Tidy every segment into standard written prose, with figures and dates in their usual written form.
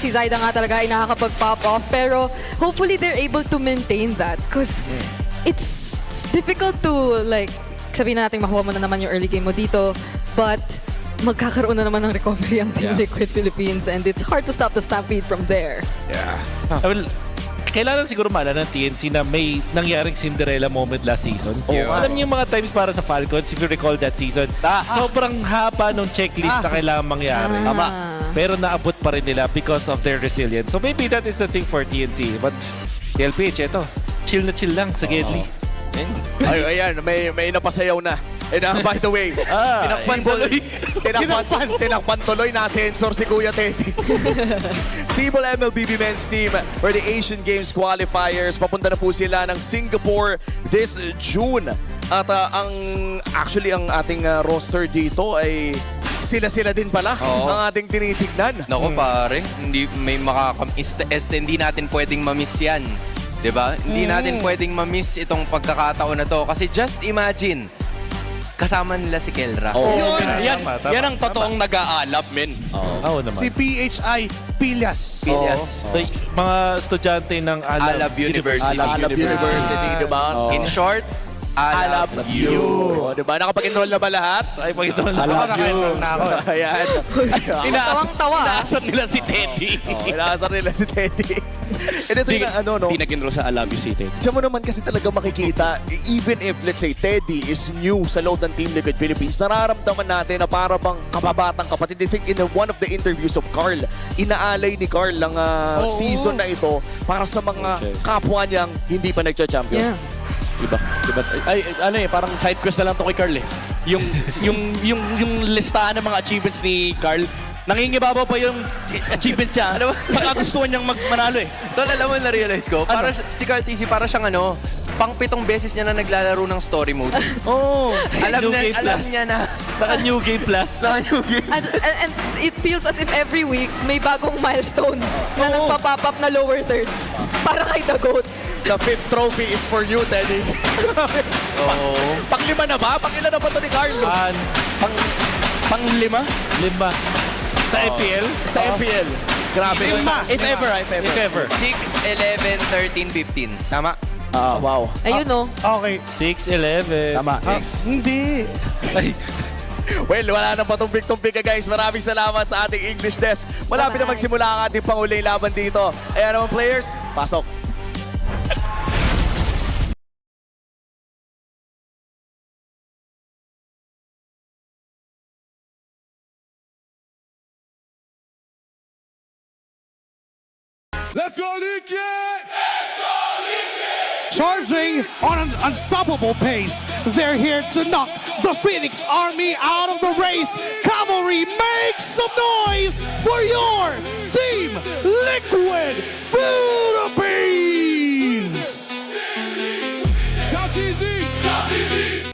si Zaida nga talaga ay nakakapag-pop off. Pero hopefully they're able to maintain that. Because it's difficult to like, sabihin na natin makuha mo na naman yung early game mo dito. But magkakaroon na naman ng recovery ang Team Liquid Philippines. And it's hard to stop the stampede from there. Yeah. Well, kailangan siguro maalala ng TNC na may nangyaring Cinderella moment last season. Alam niyo yung mga times para sa Falcons, if you recall that season, sobrang haba ng checklist na kailangan mangyari. Pero naabot pa rin nila because of their resilience. So maybe that is the thing for TNC. But Tlph, eto, chill na chill lang sa Gedli. Ay, ayan, may napasayaw na. And by the way, tinakpan tuloy, na-sensor si Kuya Teddy. Sibol MLBB men's team for the Asian Games qualifiers. Papunta na po sila ng Singapore this June. At actually ang ating roster dito ay sila-sila din pala ang ating tinitignan. Naku pare, hindi natin pwedeng ma-miss yan. Diba? Hindi natin pwedeng ma-miss itong pagkakataon na to. Kasi just imagine, kasama nila si Kelra. Yan ang totoong nag-aalab, men. Naman. Si PHI Pilyas. Mga estudyante ng Alab University. Alab University, diba? In short, Alab you. Diba? Nakapag-enroll na ba lahat? Ay, pag-enroll na ako. Ayan. Tawang-tawa. Inaasar nila si Teddy. Inaasar nila si Teddy. And ito yung no? Hindi nag-enroll sa Alab you si Teddy. Diyan mo naman kasi talaga makikita, even if, let's say, Teddy is new sa loob ng Team Liquid Philippines, nararamdaman natin na para bang kababatang kapatid. I think in one of the interviews of Carl, inaalay ni Carl ang season na ito para sa mga kapwa niyang hindi pa nagcha-champion. Diba? Ay, parang side quest na lang to kay Carl eh. Yung listahan ng mga achievements ni Carl, nangingibabaw pa yung achievement niya. Sa kagustuhan niyang manalo eh. Tol, alam mo na-realize ko, para si Carl TC, para siyang pang-pitong beses niya na naglalaro ng story mode. Alam niya na. Naka-New Game Plus. And it feels as if every week may bagong milestone na nagpa-pop up na lower thirds. Para kay The GOAT. The 5th trophy is for you, Teddy. Pang-5 na ba? Pang-ilan na ba ito ni Carlo? Pang-5? 5. Sa MPL? Sa MPL. Grabe. If ever. 6, 11, 13, 15. Tama? Wow. Ayun Okay. 6-11. Tama. Hindi. Well, wala nang patumpik-tumpik guys. Maraming salamat sa ating English desk. Malapit na magsimula ang ating panguling laban dito. Ayan naman players, pasok. Let's go, Liquid! Let's go, Liquid! Charging on an unstoppable pace. They're here to knock the Phoenix Army out of the race. Cavalry, make some noise for your Team Liquid Philippines! Top easy! Top easy!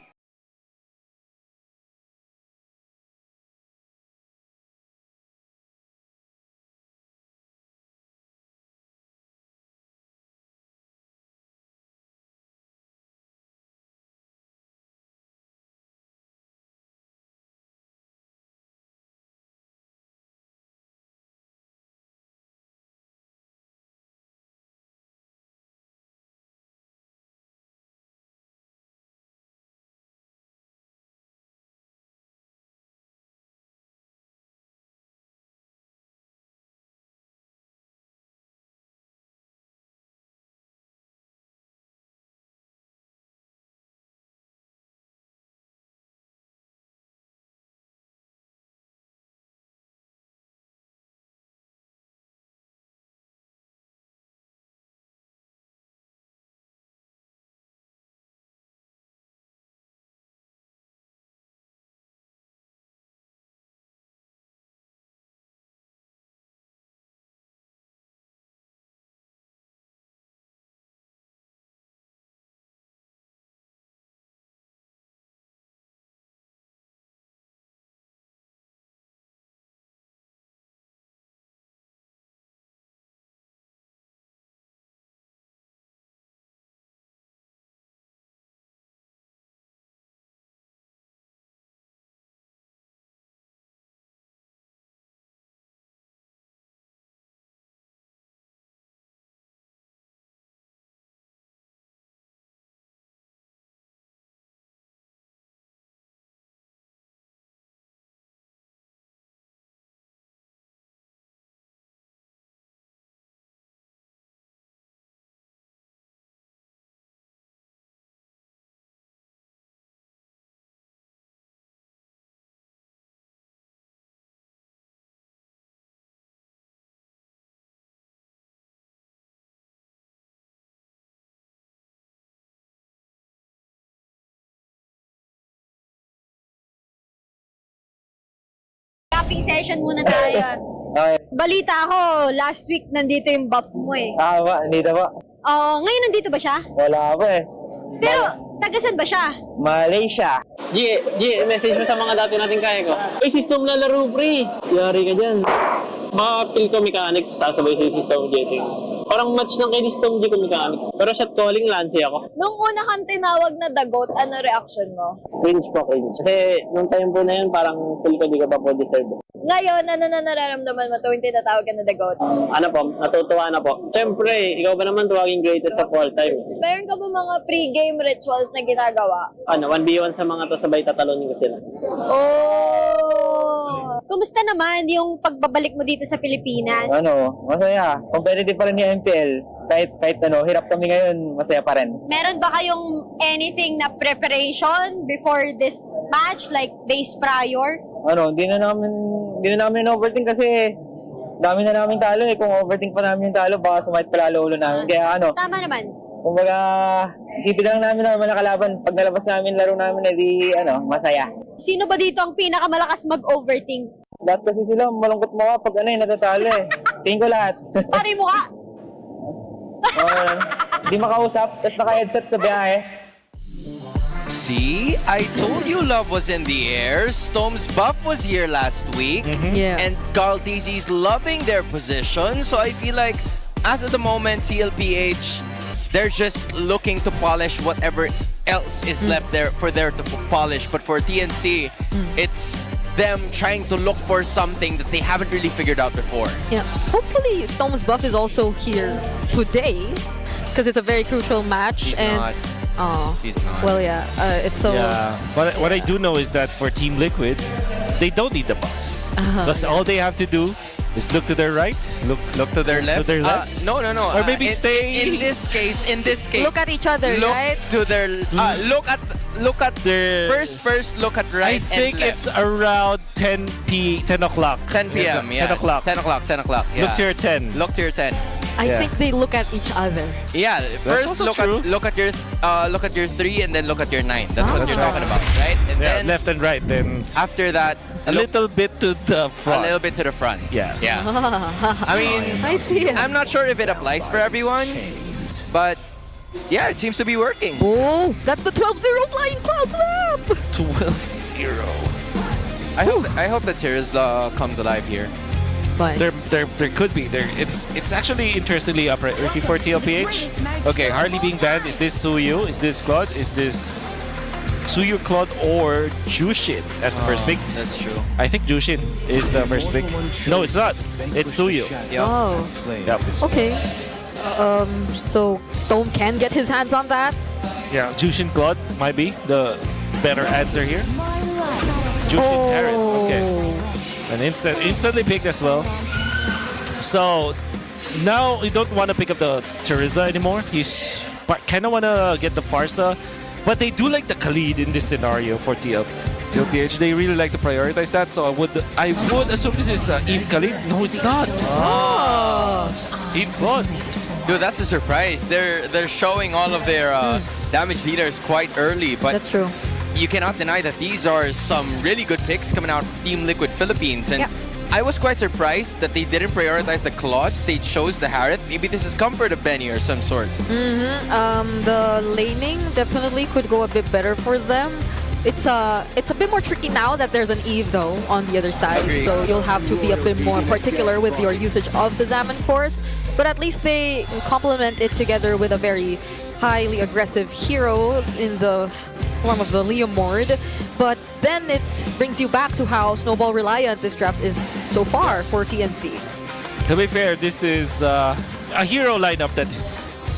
recapping session muna tayo. Balita ko, last week nandito yung buff mo eh. Nandito po. Ngayon nandito ba siya? Wala po eh. Pero, tagasan ba siya? Malaysia. Message mo sa mga dati nating kaya ko. System na laro, pre. Yari ka dyan. Mga feel ko mechanics, sasabay sa system jetting. Parang match ng kay system ko mechanics. Pero shot calling, Lance ako. Nung una kang tinawag na The GOAT, ano reaction mo? Cringe po, cringe. Kasi nung time po na yun, parang feel ko di ko pa po deserve. Ngayon, ano na nararamdaman mo tuwing tinatawag ka na The GOAT? Ano po, natutuwa na po. Siyempre, ikaw ba naman tuwaging greatest of all time? Meron ka ba mga pre-game rituals na ginagawa? 1v1 sa mga to, sabay tatalunin ko sila. Oh! Kumusta naman yung pagbabalik mo dito sa Pilipinas? Masaya. Competitive pa rin yung MPL. Kahit hirap kami ngayon, masaya pa rin. Meron ba kayong anything na preparation before this match, like days prior? Hindi na namin overthink kasi dami na namin talo eh. Kung overthink pa namin yung talo, baka sumait palalo ulo namin. Kaya Tama naman. kumbaga, isipin lang namin na nakalaban. Pag nalabas namin, laro namin, edi, masaya. Sino ba dito ang pinakamalakas mag-overthink? Lahat kasi sila, malungkot mo pag natatalo eh. Tingin ko lahat. Pari mo ka! Di makausap, tapos naka-headset sa biyahe. See, I told you love was in the air. Stone's buff was here last week. Yeah. And Carl DZ's loving their position. So I feel like, as of the moment, TLPH, they're just looking to polish whatever else is left there for there to polish. But for TNC, it's them trying to look for something that they haven't really figured out before. Yeah. Hopefully, Storm's buff is also here today because it's a very crucial match. He's not. Oh. He's not. Well, yeah. It's so. Yeah. What I do know is that for Team Liquid, they don't need the buffs. Because all they have to do is look to their right, Look to their left. To their left. No. Or maybe stay. In this case. Look at each other, look right? to their. Look at their. First. Look at right. I think and it's left. around 10 o'clock. 10 p.m. Yeah. 10 o'clock. 10 o'clock. 10 o'clock. Yeah. Look to your 10. Look to your 10. I Yeah. think they look at each other. Yeah. First also look true. at your 3 and then look at your 9. That's what That's you're right. talking about, right? And Yeah, then left and right. Then after that, a little bit to the front. a little bit to the front. Yeah. Yeah. I mean, I see it. I'm not sure if it applies for everyone, but yeah, it seems to be working. Oh, that's the 12-0 Flying Clouds map! 12-0. I hope that Terizla comes alive here. But There could be. It's actually interestingly a priority for TLPH. Okay, Harley being banned. Is this Suyu? Is this Claude? Is this Suyu, Claude, or Jushin as the first pick? That's true. I think Jushin is the first pick. No, it's not. It's Suyu. Yeah. oh, Yep. okay. So Stone can get his hands on that. Yeah, Jushin, Claude might be the better answer here. Jushin, Harris. Okay. And instantly picked as well. So now you don't want to pick up the Teresa anymore. You kind of want to get the Farsa, but they do like the Khalid in this scenario for TLPH. They really like to prioritize that. So I would assume this is Eve Khalid. No, it's not. Eve Claude. Dude, that's a surprise. They're showing all of their damage leaders quite early, but That's true. you cannot deny that these are some really good picks coming out of Team Liquid Philippines. And Yeah. I was quite surprised that they didn't prioritize the Claude. They chose the Harith. Maybe this is comfort of Benny or some sort. The laning definitely could go a bit better for them. It's a bit more tricky now that there's an Eve though on the other side, Agree. so you'll have to be a bit more particular with your usage of the Zaman Force. But at least they complement it together with a very highly aggressive hero in the form of the Leomord. But then it brings you back to how snowball reliant this draft is so far for TNC. To be fair, this is a hero lineup that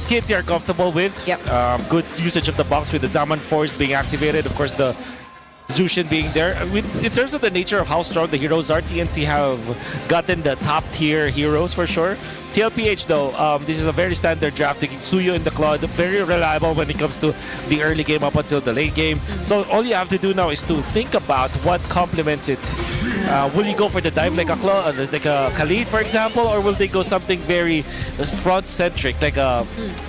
TNC are comfortable with. Yep. Good usage of the box with the Zaman Force being activated. Of course, the Zushin being there. I mean, in terms of the nature of how strong the heroes are, TNC have gotten the top tier heroes for sure. TLPH though, this is a very standard draft. Suyu in the Claude, very reliable when it comes to the early game up until the late game. So all you have to do now is to think about what complements it. Will you go for the dive like a Claude, like a Khalid, for example, or will they go something very front-centric, like a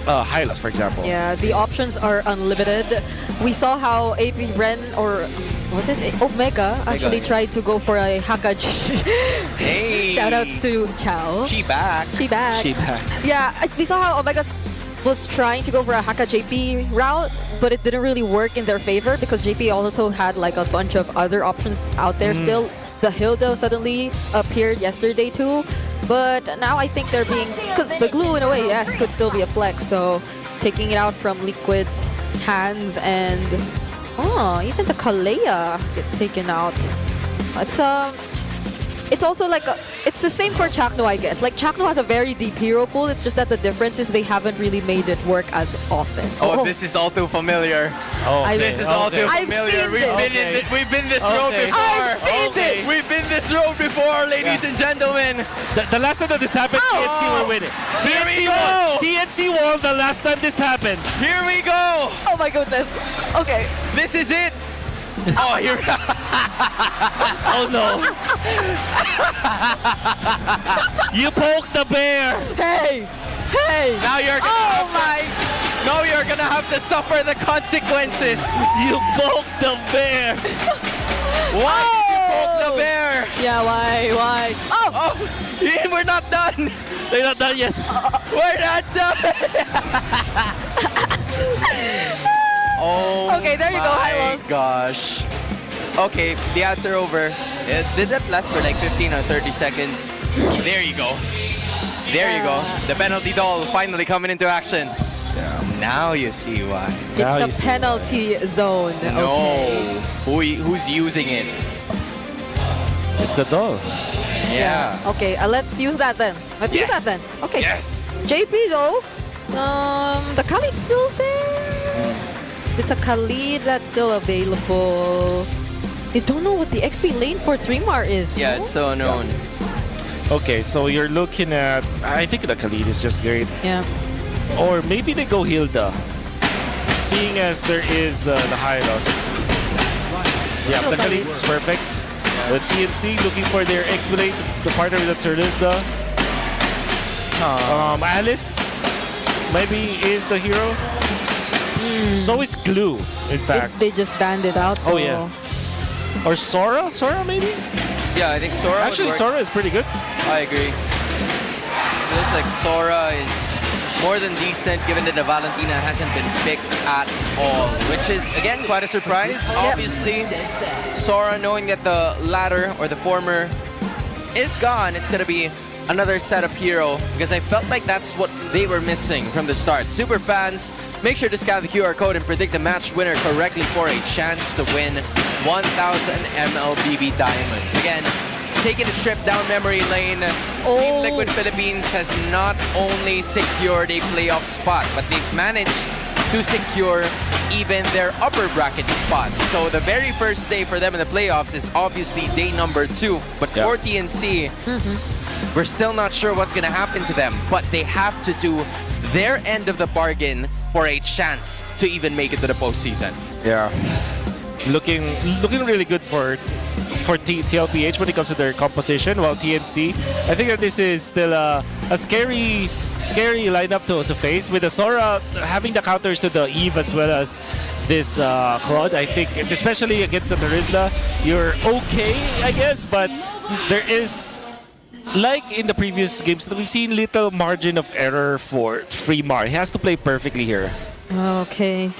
Hylas, for example? Yeah, the options are unlimited. We saw how AP Ren or was it Omega actually tried to go for a Hakaji. Hey! Shoutouts to Chao. She back. She back. She back. Yeah, we saw how Omega was trying to go for a Haka JP route, but it didn't really work in their favor because JP also had like a bunch of other options out there still. The Hilda suddenly appeared yesterday too, but now I think they're being, because the glue in a way, yes, could still be a flex, so taking it out from Liquid's hands and even the Kalea gets taken out. It's also like it's the same for Chakno, I guess. Like Chakno has a very deep hero pool. It's just that the difference is they haven't really made it work as often. Oh, this is all too familiar. Okay, This is all too I've familiar. seen We've been this road Okay. before. I've seen this. We've been this road before, ladies and gentlemen. The last time that this happened, TNC were winning. Here we TNC go. won. TNC won the last time this happened. Here we go. Oh my goodness. Okay. This is it. Oh, here. Oh no. You poked the bear. Hey. Hey. Now you're gonna Now you're gonna have to suffer the consequences. You poked the bear. Why did you poke the bear? Yeah, why? Oh! Oh, Ian, we're not done. They're not done yet. We're not done. Oh, Okay, there you go, my Hylos. gosh. Okay, the ads are over. Did that last for like 15 or 30 seconds? There you go. There you go. The penalty doll finally coming into action. Now you see why. Now you It's a see penalty zone. Okay. No. Who's using it? It's a doll. Yeah. Okay, let's use that then. Let's use that then. Okay. Yes. JP though, the Khalid's still there. It's a Khalid that's still available. I don't know what the XP lane for 3mar is. Yeah, no? it's still unknown. Okay, so you're looking at, I think the Khalid is just great. Yeah. Or maybe they go Hilda. Seeing as there is the Hylos. Yeah, Still the Khalid. Khalid is perfect. The TNC looking for their XP lane to partner with the Turtles. Alice maybe is the hero. So is Glue, in fact. They just banned it out. Oh though. yeah. Or Sora? Sora maybe? Yeah, I think Sora. would Actually, work. Sora is pretty good. I agree. Feels like Sora is more than decent given that the Valentina hasn't been picked at all, which is, again, quite a surprise. Obviously, Sora knowing that the latter or the former is gone, it's going to be another setup hero because I felt like that's what they were missing from the start. Super fans, make sure to scan the QR code and predict the match winner correctly for a chance to win 1,000 MLBB diamonds. Again, taking a trip down memory lane, Team Liquid Philippines has not only secured a playoff spot, but they've managed to secure even their upper bracket spots. So the very first day for them in the playoffs is obviously day number 2. But for TNC, we're still not sure what's going to happen to them, but they have to do their end of the bargain for a chance to even make it to the postseason. Yeah. Looking really good for Tlph when it comes to their composition, while TNC, I think that this is still a scary lineup to face, with the Sora having the counters to the Eve as well as this Claude. I think, especially against the Meridla, you're okay, I guess, but there is, like in the previous games, we've seen little margin of error for Freemar. He has to play perfectly here. Okay.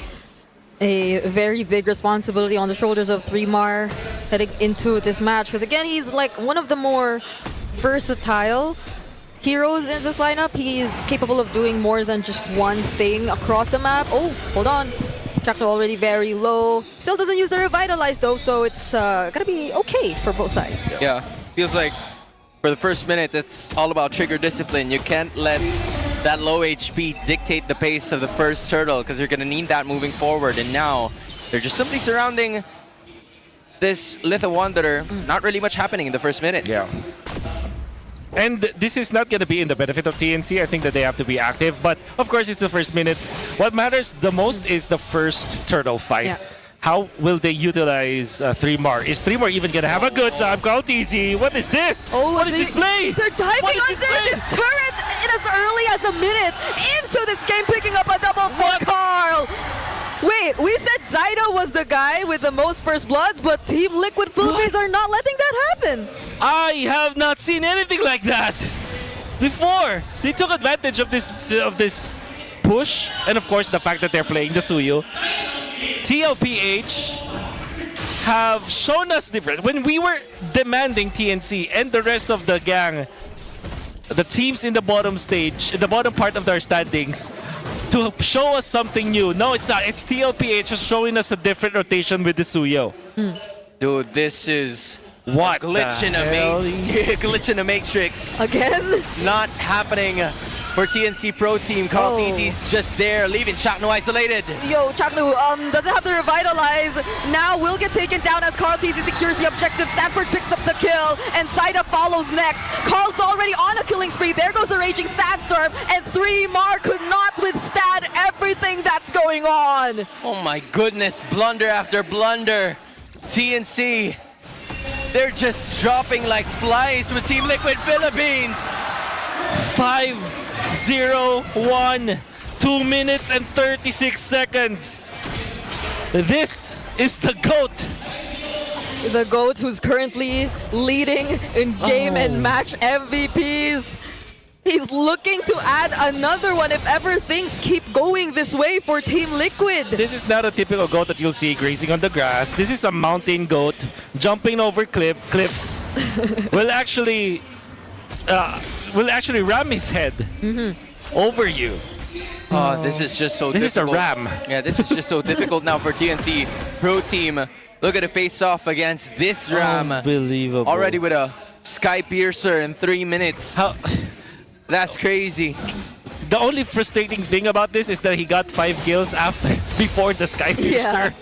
A very big responsibility on the shoulders of 3mar heading into this match. Because again, he's like one of the more versatile heroes in this lineup. He is capable of doing more than just one thing across the map. Oh, hold on. Chakno already very low. Still doesn't use the Revitalize though, so it's gonna be okay for both sides. Yeah, feels like for the first minute, it's all about trigger discipline. You can't let that low HP dictate the pace of the first turtle because you're going to need that moving forward. And now they're just simply surrounding this Litha Wanderer. Not really much happening in the first minute. Yeah. And this is not going to be in the benefit of TNC. I think that they have to be active. But of course, it's the first minute. What matters the most is the first turtle fight. Yeah. How will they utilize 3mar? Is 3mar even going to have a good time? Count easy. What is this? Oh, what is this play? They're diving What is under this play? this turret in as early as a minute into this game, picking up a double for Carl. Wait, we said Zyda was the guy with the most first bloods, but Team Liquid Philippines are not letting that happen. I have not seen anything like that before. They took advantage of this push, and of course the fact that they're playing the Suyo. Tlph have shown us different. When we were demanding TNC and the rest of the gang, the teams in the bottom stage, in the bottom part of their standings, to show us something new. No, it's not. It's Tlph just showing us a different rotation with the Suyo. Dude, this is What a glitch the in a hell? glitch in a matrix. Again? Not happening for TNC Pro Team. Carl Oh. TZ's just there, leaving Chakno isolated. Yo, Chaknu doesn't have to revitalize. Now will get taken down as Carl TZ secures the objective. Sanford picks up the kill, and Zyda follows next. Carl's already on a killing spree. There goes the Raging Sandstorm, and 3mar could not withstand everything that's going on. Oh my goodness, blunder after blunder. TNC, they're just dropping like flies with Team Liquid Philippines. 5-0-1, 2 minutes and 36 seconds. This is the GOAT. The GOAT who's currently leading in game and match MVPs. He's looking to add another one if ever things keep going this way for Team Liquid. This is not a typical goat that you'll see grazing on the grass. This is a mountain goat jumping over cliffs. will actually ram his head over you. Oh, this is just so This is a difficult. ram. Yeah, this is just so difficult now for TNC Pro Team. Look at the face-off against this ram. Unbelievable. Already with a Sky Piercer in 3 minutes. How, That's crazy. the only frustrating thing about this is that he got 5 kills before the Sky Piercer.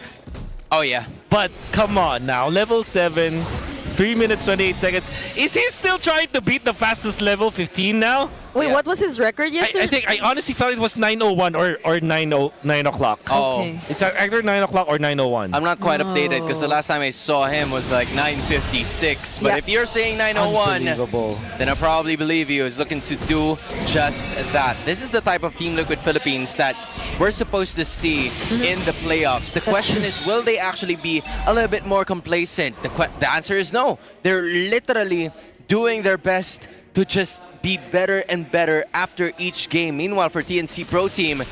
Oh yeah. But come on now, level 7, 3 minutes 28 seconds. Is he still trying to beat the fastest level 15 now? Wait, Yeah. what was his record yesterday? I think I honestly felt it was 9:01 or 9 o'clock. Oh. Okay. It's either 9 o'clock or 9:01. I'm not quite updated because the last time I saw him was like 9:56. But Yeah. if you're saying 9:01, Unbelievable. then I probably believe you. Is looking to do just that. This is the type of Team Liquid Philippines that we're supposed to see in the playoffs. The question is, will they actually be a little bit more complacent? The answer is no. They're literally doing their best to just be better and better after each game. Meanwhile, for TNC Pro Team,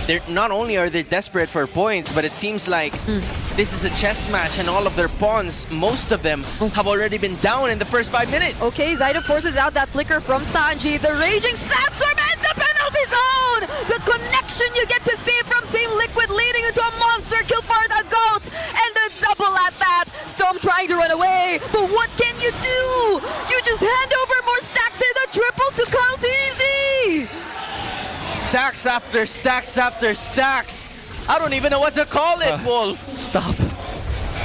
they're not only are they desperate for points, but it seems like this is a chess match, and all of their pawns, most of them, have already been down in the first 5 minutes. Okay, Zyda forces out that flicker from Sanji. The Raging Sandstorm and the penalty zone! The connection you get to see from Team Liquid leading into a monster kill for the GOAT! And a double at that! Storm trying to run away, but what can you do? You just hand over more stacks and a triple to Carl TZ! Stacks after stacks after stacks. I don't even know what to call it, Wolf. Stop.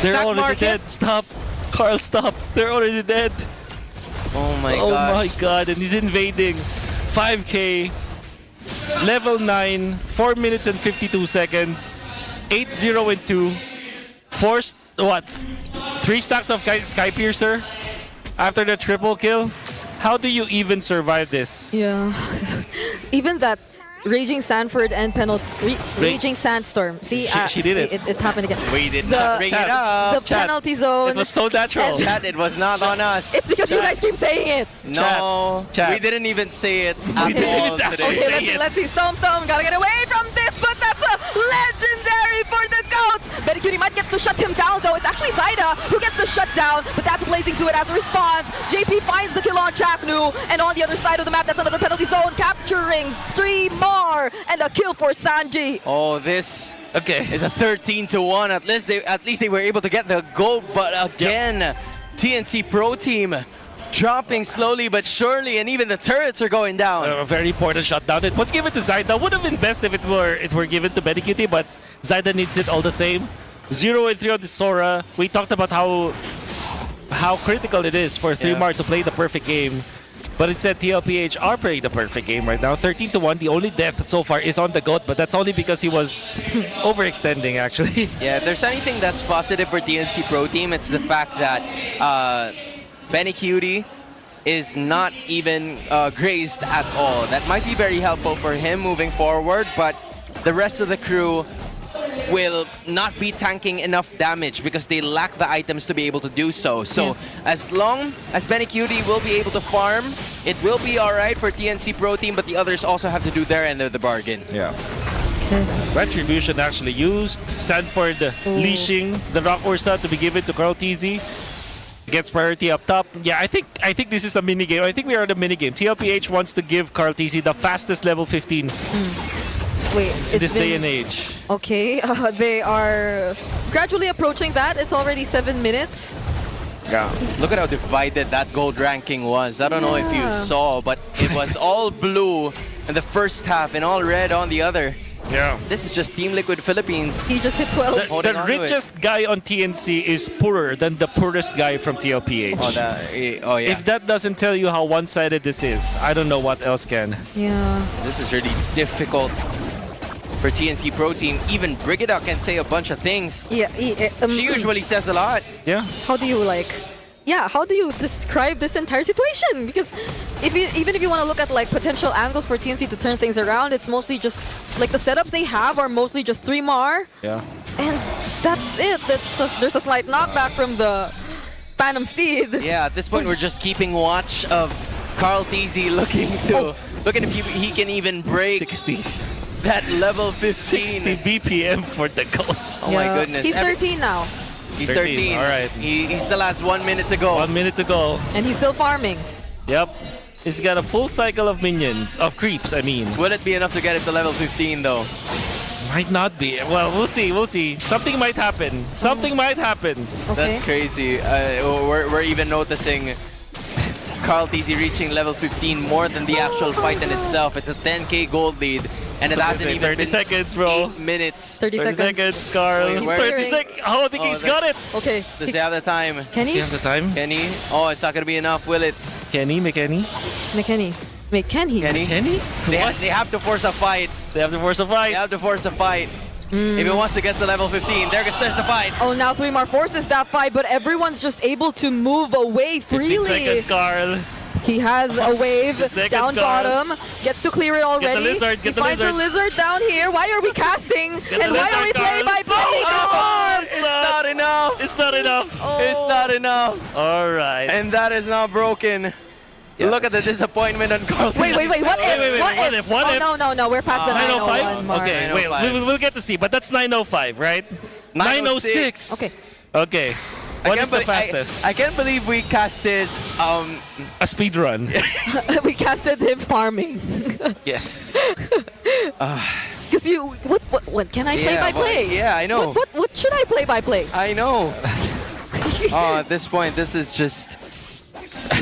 They're Stack already market. dead. Stop. Carl, stop. They're already dead. Oh my Oh god. my god. And he's invading. 5K. Level 9. 4 minutes and 52 seconds. 8-0 and 2. What? 3 stacks of Sky Piercer after the triple kill. How do you even survive this? Yeah. Even that Raging Sanford and Raging Sandstorm. See, She did it. It happened again. We did The- not bring it up. The penalty zone. It was so natural. And- Chat, it was not on us. It's because you guys keep saying it. No, Chat. we didn't even say it at didn't all actually today. Okay, say let's see. Storm, gotta get away from this, but that's a legendary for the GOAT. Betty Cutie might get to shut him down, though. It's actually Zyda who gets the shutdown, but that's blazing to it as a response. JP finds the kill on Chaknu, and on the other side of the map, that's another penalty zone, capturing 3mar, and a kill for Sanji. Oh, this Okay. is a 13-1. At least they were able to get the goal, but again, TNC Pro Team dropping slowly but surely, and even the turrets are going down. A very important shutdown. It was given to Zyda. Would have been best if it were given to Betty Cutie, but Zyda needs it all the same. 0 and 3 on the Sora. We talked about how critical it is for 3mar to play the perfect game. But instead, Tlph are playing the perfect game right now. 13-1. The only death so far is on the GOAT, but that's only because he was overextending, actually. Yeah, if there's anything that's positive for TNC Pro Team, it's the fact that Benny Cutie is not even grazed at all. That might be very helpful for him moving forward, but the rest of the crew will not be tanking enough damage because they lack the items to be able to do so. So as long as TENKYU will be able to farm, it will be alright for TNC Pro Team, but the others also have to do their end of the bargain. Yeah. Retribution actually used. Sanford leashing the Rock Ursa to be given to KarlTZ. Gets priority up top. Yeah, I think this is a mini game. I think we are at a mini game. TLPH wants to give KarlTZ the fastest level 15 Wait, in this day and age. Okay, they are gradually approaching that. It's already 7 minutes. Yeah. Look at how divided that gold ranking was. I don't know if you saw, but it was all blue in the first half and all red on the other. Yeah. This is just Team Liquid Philippines. He just hit 12. Holding The on to it. richest guy on TNC is poorer than the poorest guy from TLPH. Oh yeah. If that doesn't tell you how one-sided this is, I don't know what else can. Yeah. This is really difficult for TNC Pro Team. Even Brigida can say a bunch of things. Yeah. She usually says a lot. Yeah. How do you how do you describe this entire situation? Because even if you want to look at like potential angles for TNC to turn things around, it's mostly just like the setups they have are mostly just 3 Mar. Yeah. And that's it. There's a slight knockback from the Phantom Steed. Yeah, at this point we're just keeping watch of KarlTZ looking if he can even break 60. that level 15. 60 BPM for the goal. Oh my goodness. He's 13 now. He's 13. All right. He still has 1 minute to go. 1 minute to go. And he's still farming. Yep. He's got a full cycle of minions, of creeps, I mean. Will it be enough to get it to level 15 though? Might not be. Well, we'll see. We'll see. Something might happen. Something might happen. Okay. That's crazy. We're even noticing KarlTZ reaching level 15 more than the actual fight in itself. It's a 10k gold lead. And it hasn't even 30 been seconds, bro. 8 minutes. 30 seconds. Carl. Wait, He's 30 clearing. seconds. Oh, I think he's got it. Okay. Does he have the time? Can Does he he? have the time? Kenny? Oh, it's not gonna be enough, will it? Kenny, McKenny. McKenny. Wait, can he? Kenny? Kenny? They have to force a fight. They have to force a fight. They have to force a fight. If he wants to get to level 15, there's the fight. Oh, now 3 Mar forces that fight, but everyone's just able to move away 15 freely. seconds, Carl. He has a wave Seconds, down Carl. bottom, gets to clear it already. lizard, he get the finds lizard. a lizard down here. Why are we casting? the And why lizard, are we playing by Carl. playing this farm? It's not enough. It's not enough. It's not enough. All right. And that is now broken. Look at the disappointment on Carl. Wait, what if? Wait, what if? Oh, no, we're past the 901 mark. Okay, wait, 905. we'll get to see, but that's 905, right? 906. Okay. Okay. What is the fastest? I can't believe we casted A speed run. We casted him farming. Yes. Because what can I play by play? Yeah, I know. What should I play by play? I know. At this point, this is just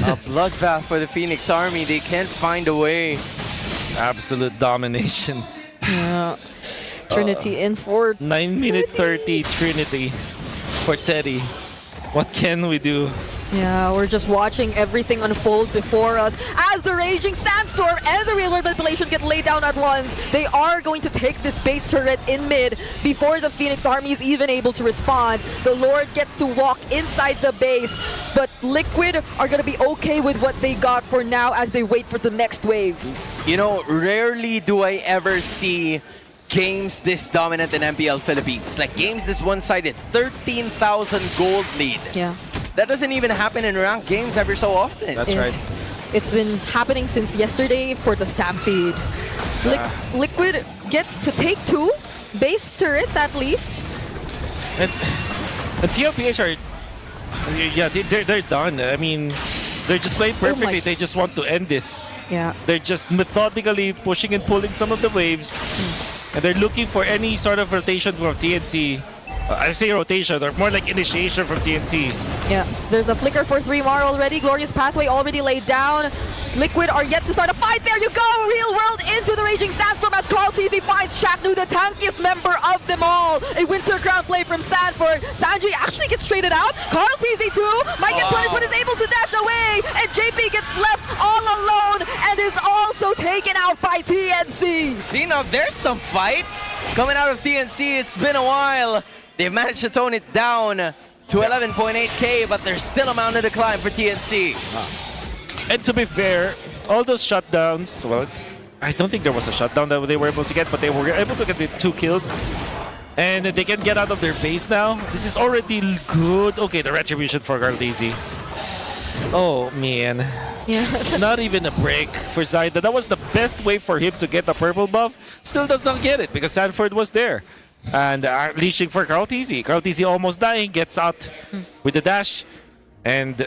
a bloodbath for the Phoenix Army. They can't find a way. Absolute domination. Yeah. Trinity in for 9 minute 30 Trinity for Teddy. What can we do? Yeah, we're just watching everything unfold before us as the Raging Sandstorm and the Real World Manipulation get laid down at once. They are going to take this base turret in mid before the Phoenix Army is even able to respond. The Lord gets to walk inside the base, but Liquid are going to be okay with what they got for now as they wait for the next wave. You know, rarely do I ever see games this dominant in MPL Philippines. Like games this one-sided, 13,000 gold lead. Yeah. That doesn't even happen in ranked games every so often. That's right. It's been happening since yesterday for the Stampede. Liquid get to take 2 base turrets at least. And TLPH are... Yeah, they're done. I mean, they're just playing perfectly. They just want to end this. Yeah. They're just methodically pushing and pulling some of the waves. And they're looking for any sort of rotation from TNC. I say rotation, or more like initiation from TNC. Yeah, there's a flicker for 3 Mar already. Glorious Pathway already laid down. Liquid are yet to start a fight. There you go! Real World into the Raging Sandstorm as KarlTZ finds Chaknu, the tankiest member of them all. A Winter Crown play from Sanford. Sanji actually gets traded out. KarlTZ too might get punished, but is able to dash away. And JP gets left all alone and is also taken out by TNC. See, now there's some fight coming out of TNC. It's been a while. They've managed to tone it down to 11.8k, but there's still a mountain to climb for TNC. And to be fair, all those shutdowns, well, I don't think there was a shutdown that they were able to get, but they were able to get the 2 kills. And they can get out of their base now. This is already good. Okay, the retribution for Carltese. Oh, man. Yeah. Not even a break for Zaida. That was the best way for him to get the purple buff. Still does not get it because Sanford was there. And leashing for Carltese. Carltese almost dying, gets out with the dash. And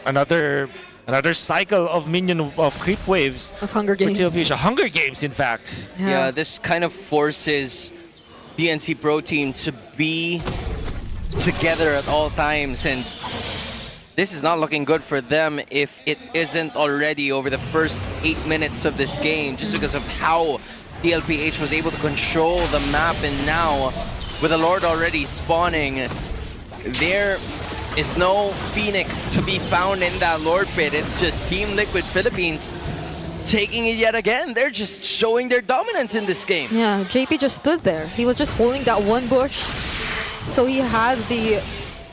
another cycle of minion of creep waves. Of Hunger for Games. Tlph. Hunger Games, in fact. Yeah, this kind of forces the NC Pro team to be together at all times, and this is not looking good for them if it isn't already over the first 8 minutes of this game, just because of how Tlph was able to control the map. And now, with the Lord already spawning, there is no Phoenix to be found in that Lord pit. It's just Team Liquid Philippines taking it yet again. They're just showing their dominance in this game. Yeah, JP just stood there. He was just holding that one bush. So he has the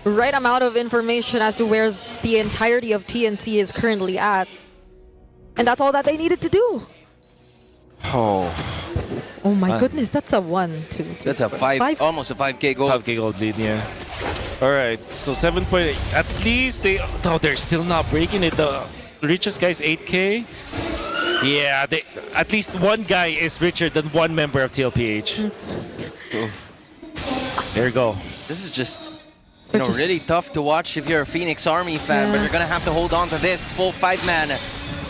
right amount of information as to where the entirety of TNC is currently at. And that's all that they needed to do. Oh. Oh my goodness, that's a 1, 2, 3. That's a almost a 5K goal. 5K gold lead, yeah. Alright, so 7.8. At least they're still not breaking it. The richest guy is 8K. Yeah, at least one guy is richer than one member of TLPH. There you go. This is just, really tough to watch if you're a Phoenix Army fan, but you're gonna have to hold on to this full 5-man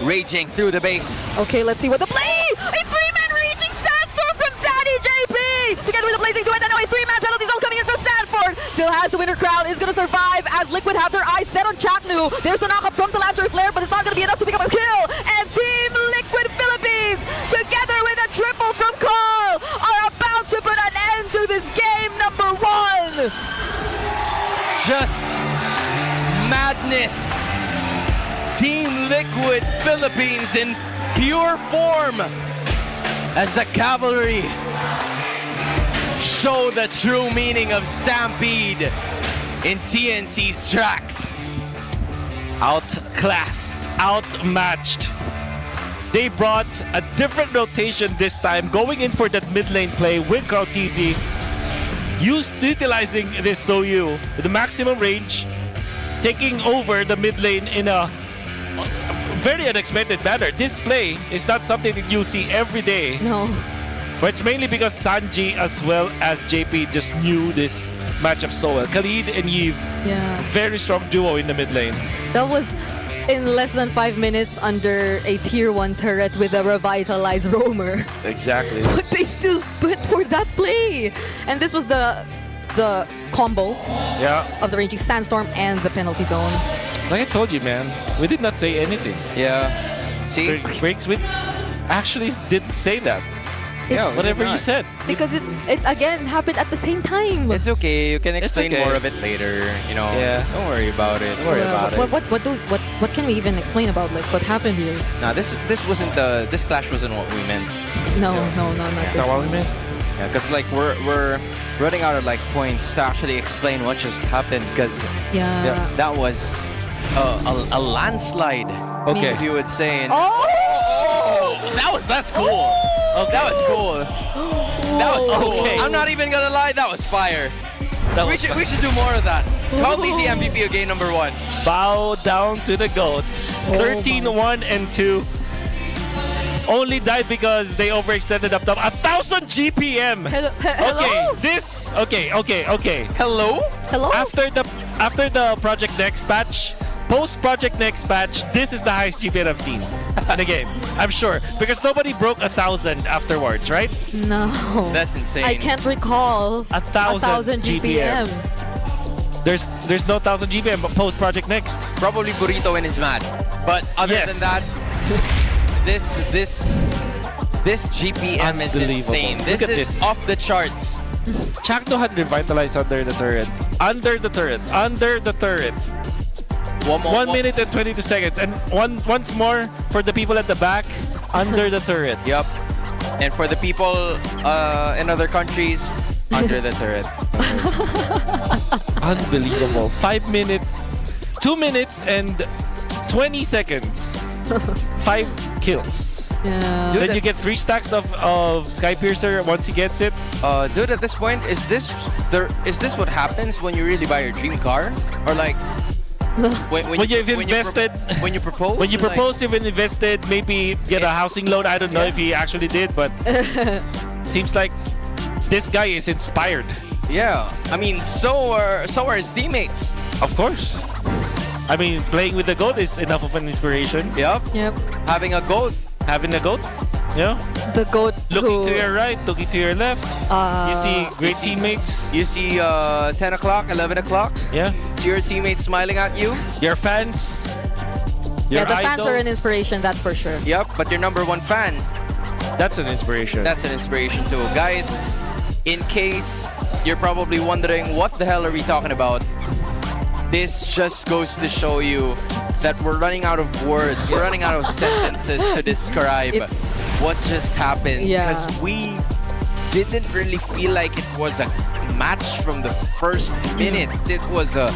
raging through the base. Okay, let's see what the play! A 3-man raging Sandstorm from Daddy JP! Together with the blazing duet, and now a 3-man penalty zone coming in from Sanford. Still has the winner crown, is gonna survive as Liquid have their eyes set on Chaknu. There's the knockup from the Lancero Flare, but it's not gonna be enough to pick up a kill. And Team Liquid Philippines, together with a triple from Carl, are about to put an end to this game number 1. Just madness. Team Liquid Philippines in pure form as the cavalry show the true meaning of Stampede in TNC's tracks. Outclassed, outmatched. They brought a different rotation this time, going in for that mid lane play with Carltese, utilizing this Soyu with the maximum range, taking over the mid lane in a very unexpected manner. This play is not something that you'll see every day. No. But it's mainly because Sanji as well as JP just knew this matchup so well. Khalid and Yves, Yeah. very strong duo in the mid lane. That was in less than 5 minutes under a tier 1 turret with a revitalized roamer. Exactly. But they still went for that play. And this was the combo Yeah. of the raging sandstorm and the penalty zone. Like I told you, man, we did not say anything. Yeah. See? Breaks, we actually didn't say that. Yeah, It's- Whatever it's you not. said. Because it again happened at the same time. It's okay. You can explain okay. more of it later. Yeah. Don't worry about it. Don't worry about it. What can we even explain about like what happened here? Nah, this wasn't this clash wasn't what we meant. No, not That's this. not what we meant. Yeah, because like we're running out of like points to actually explain what just happened. Because Yeah. that was a landslide. Okay. You would say. And Oh! that's cool. Okay. That was cool. That was cool. Okay. I'm not even gonna lie. That was fire. That We was should do more of that. Carltese the MVP of game number 1. Bow down to the GOAT. 13-1 and 2. Only died because they overextended up top. 1,000 GPM. Hello? Okay. Hello? Hello? After the Project Next patch, post Project Next patch, this is the highest GPM I've seen in the game. I'm sure because nobody broke 1,000 afterwards, right? No. That's insane. I can't recall 1,000 GPM. There's no 1,000 GPM but post Project Next. Probably Burrito when he's mad. But other Yes. than that, this GPM is Unbelievable. insane. Look This at is this. off the charts. Chakno had revitalized under the turret. Under the turret. 1 minute and 22 seconds. And once more for the people at the back, under the turret. Yep. And for the people in other countries, under the turret. Unbelievable. 5 minutes, 2 minutes and 20 seconds. 5 kills. Yeah. Then you get 3 stacks of Skypiercer once he gets it. Dude, at this point, is this what happens when you really buy your dream car? Or like When you've invested, when you propose? when you like- propose, you've invested, maybe get a housing loan. I don't know if he actually did, but seems like this guy is inspired. Yeah, I mean, so are his teammates. Of course. I mean, playing with the GOAT is enough of an inspiration. Yep. Yep. Having a goat. Having a GOAT, yeah. The GOAT Looking who, to your right, looking to your left. You see great teammates. You see 10 o'clock, 11 o'clock. Yeah. See your teammates smiling at you. Your fans. yeah, Your the fans are an idols. inspiration, that's for sure. Yep, but your number one fan. That's an inspiration. That's an inspiration too. Guys, in case you're probably wondering what the hell are we talking about, this just goes to show you that we're running out of words. We're running out of sentences to describe It's- what just happened. Yeah. Because we didn't really feel like it was a match from the first minute. It was a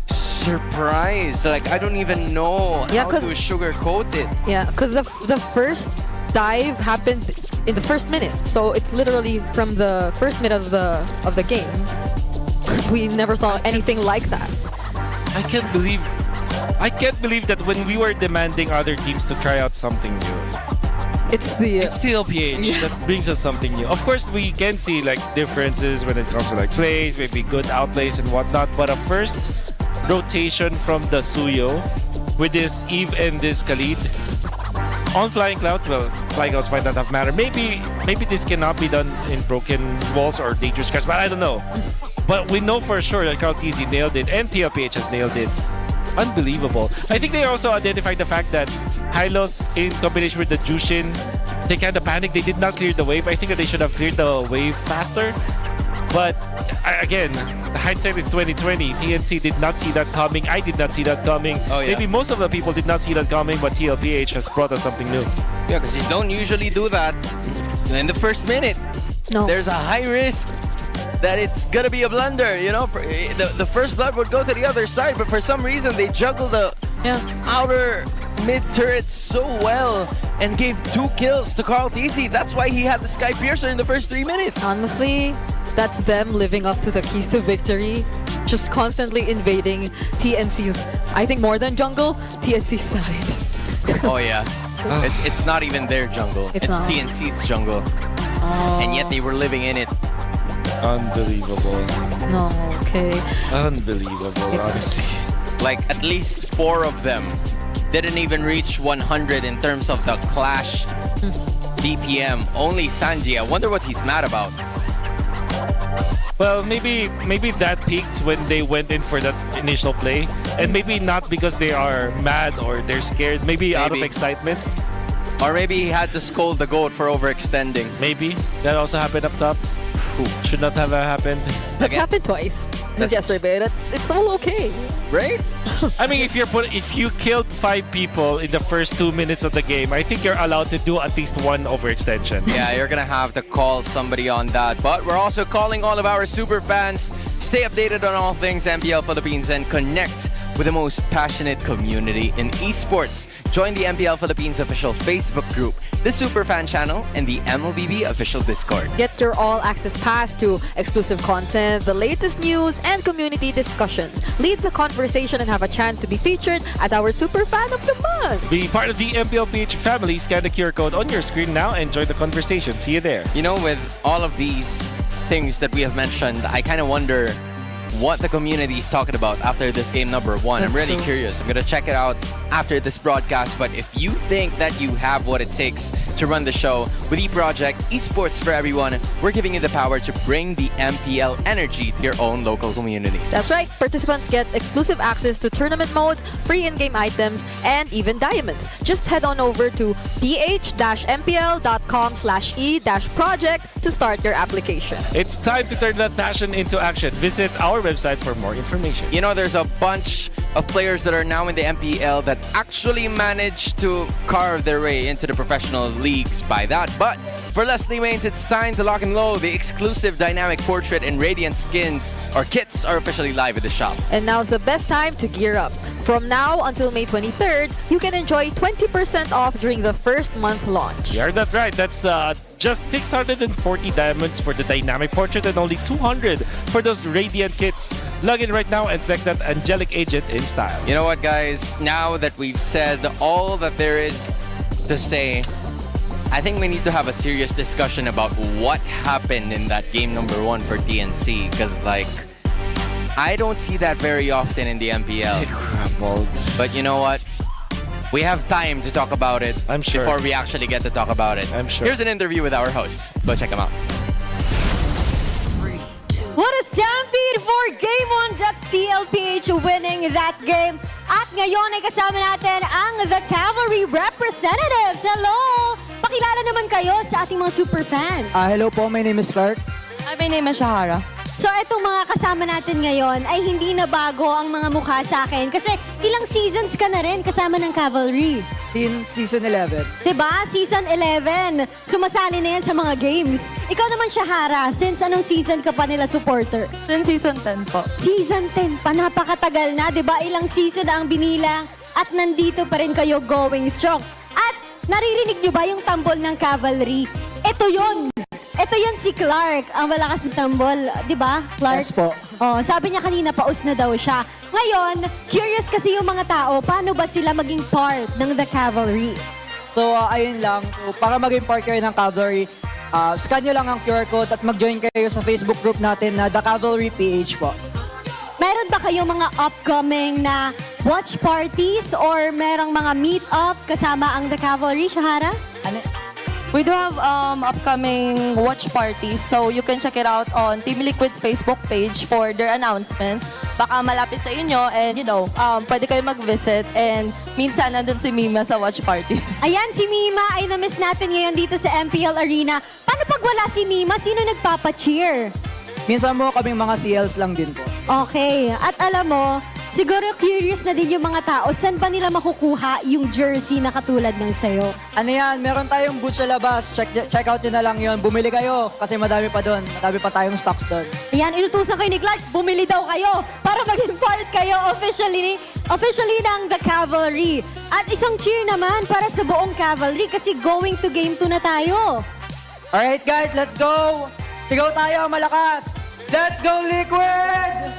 surprise. Like, I don't even know Yeah, how to 'cause- sugarcoat it. Yeah, because the first dive happened in the first minute, so it's literally from the first minute of the game. We never saw anything like that. I can't believe that when we were demanding other teams to try out something new, It's the it's Tlph that brings us something new. Of course, we can see like differences when it comes to like plays, maybe good outplays and whatnot. But a first rotation from the Suyo with this Eve and this Khalid on Flying Clouds. Well, Flying Clouds might not have mattered. Maybe this cannot be done in broken walls or dangerous cars, but I don't know. But we know for sure that Tlph nailed it and Tlph has nailed it. Unbelievable. I think they also identified the fact that Hylos in combination with the Jushin, they kind of panicked. They did not clear the wave. I think that they should have cleared the wave faster. But again, hindsight is 2020. TNC did not see that coming. I did not see that coming. Oh, yeah. Maybe most of the people did not see that coming, but Tlph has brought us something new. Yeah, because you don't usually do that in the first minute. no. There's a high risk that it's gonna be a blunder, you know? The first blood would go to the other side, but for some reason they juggled the yeah. outer mid turrets so well and gave 2 kills to Tlph. That's why he had the Skypiercer in the first 3 minutes. Honestly, that's them living up to the keys to victory. Just constantly invading TNC's, I think more than jungle, TNC's side. Oh yeah. It's not even their jungle. It's not. TNC's jungle. And yet they were living in it. Unbelievable. No, okay. Unbelievable, honestly. Like at least 4 of them didn't even reach 100 in terms of the clash DPM. Only Sanji. I wonder what he's mad about. Well, maybe that peaked when they went in for that initial play, and maybe not because they are mad or they're scared. Maybe out of Maybe. excitement. Or maybe he had to scold the GOAT for overextending. Maybe that also happened up top. Should not have happened. That's Again. happened twice since yesterday. It's all okay. Right? I mean, if you killed 5 people in the first 2 minutes of the game, I think you're allowed to do at least 1 overextension. Yeah, you're gonna have to call somebody on that. But we're also calling all of our super fans. Stay updated on all things MPL Philippines and connect with the most passionate community in esports. Join the MPL Philippines official Facebook group, the Superfan channel, and the MLBB official Discord. Get your all-access pass to exclusive content, the latest news, and community discussions. Lead the conversation and have a chance to be featured as our super fan of the month. Be part of the MPLPH family. Scan the QR code on your screen now and join the conversation. See you there. You know, with all of these things that we have mentioned, I kind of wonder what the community is talking about after this game number 1. That's I'm really true. curious. I'm gonna check it out after this broadcast. But if you think that you have what it takes to run the show with eProject Esports for Everyone, we're giving you the power to bring the MPL energy to your own local community. That's right. Participants get exclusive access to tournament modes, free in-game items, and even diamonds. Just head on over to ph-mpl.com/e-project to start your application. It's time to turn that passion into action. Visit our website for more information. You know, there's a bunch of players that are now in the MPL that actually managed to carve their way into the professional leagues by that. But for Leslie Mains, it's time to lock and load. The exclusive dynamic portrait and radiant skins or kits are officially live at the shop. And now's the best time to gear up. From now until May 23rd, you can enjoy 20% off during the first month launch. You heard that right. That's just 640 diamonds for the dynamic portrait and only 200 for those radiant kits. Log in right now and flex that angelic agent in style. You know what, guys? Now that we've said all that there is to say, I think we need to have a serious discussion about what happened in that game number 1 for TNC. Because, like, I don't see that very often in the MPL. But you know what? We have time to talk about it I'm sure. before we actually get to talk about it. I'm sure. Here's an interview with our hosts. Go check them out. What a stampede for Game 1. That's Tlph winning that game. At ngayon ay kasama natin ang The Cavalry representatives. Hello! Pakilala naman kayo sa ating mga super fans. Hello po, my name is Clark. My name is Shahara. So itong mga kasama natin ngayon ay hindi na bago ang mga mukha sa akin kasi ilang seasons ka na rin kasama ng Cavalry. Since season 11. Diba? Season 11. Sumasali na yan sa mga games. Ikaw naman, Shahara, since anong season ka pa nila supporter? Since season 10 po. Season 10 pa, napakatagal na, diba? Ilang season na ang binilang at nandito pa rin kayo going strong. At naririnig nyo ba yung tambol ng Cavalry? Ito yun! Ito yun si Clark, ang malakas tambol. Di ba, Clark? Yes po. Oh, sabi niya kanina, paus na daw siya. Ngayon, curious kasi yung mga tao, paano ba sila maging part ng The Cavalry? So, ayun lang. So, para maging part kayo ng Cavalry, scan nyo lang ang QR code at mag-join kayo sa Facebook group natin na The Cavalry PH po. Meron ba kayong mga upcoming na watch parties or merong mga meet-up kasama ang The Cavalry, Shahara? Ano? We do have upcoming watch parties, so you can check it out on Team Liquid's Facebook page for their announcements. Baka malapit sa inyo and pwede kayo mag-visit and minsan nandun si Mima sa watch parties. Ayan, si Mima ay na-miss natin ngayon dito sa MPL Arena. Paano pag wala si Mima? Sino nagpapa-cheer? Minsan mo kaming mga CLs lang din po. Okay, at alam mo, siguro curious na din yung mga tao, saan ba nila makukuha yung jersey na katulad ng sayo? Ano yan, meron tayong booth sa labas. Check out nyo na lang yun. Bumili kayo kasi madami pa doon. Madami pa tayong stocks doon. Ayan, inutusan kayo ni Clark, bumili daw kayo para maging part kayo officially ng The Cavalry. At isang cheer naman para sa buong Cavalry kasi going to Game 2 na tayo. Alright guys, let's go! Sigaw tayo, malakas! Let's go, Liquid!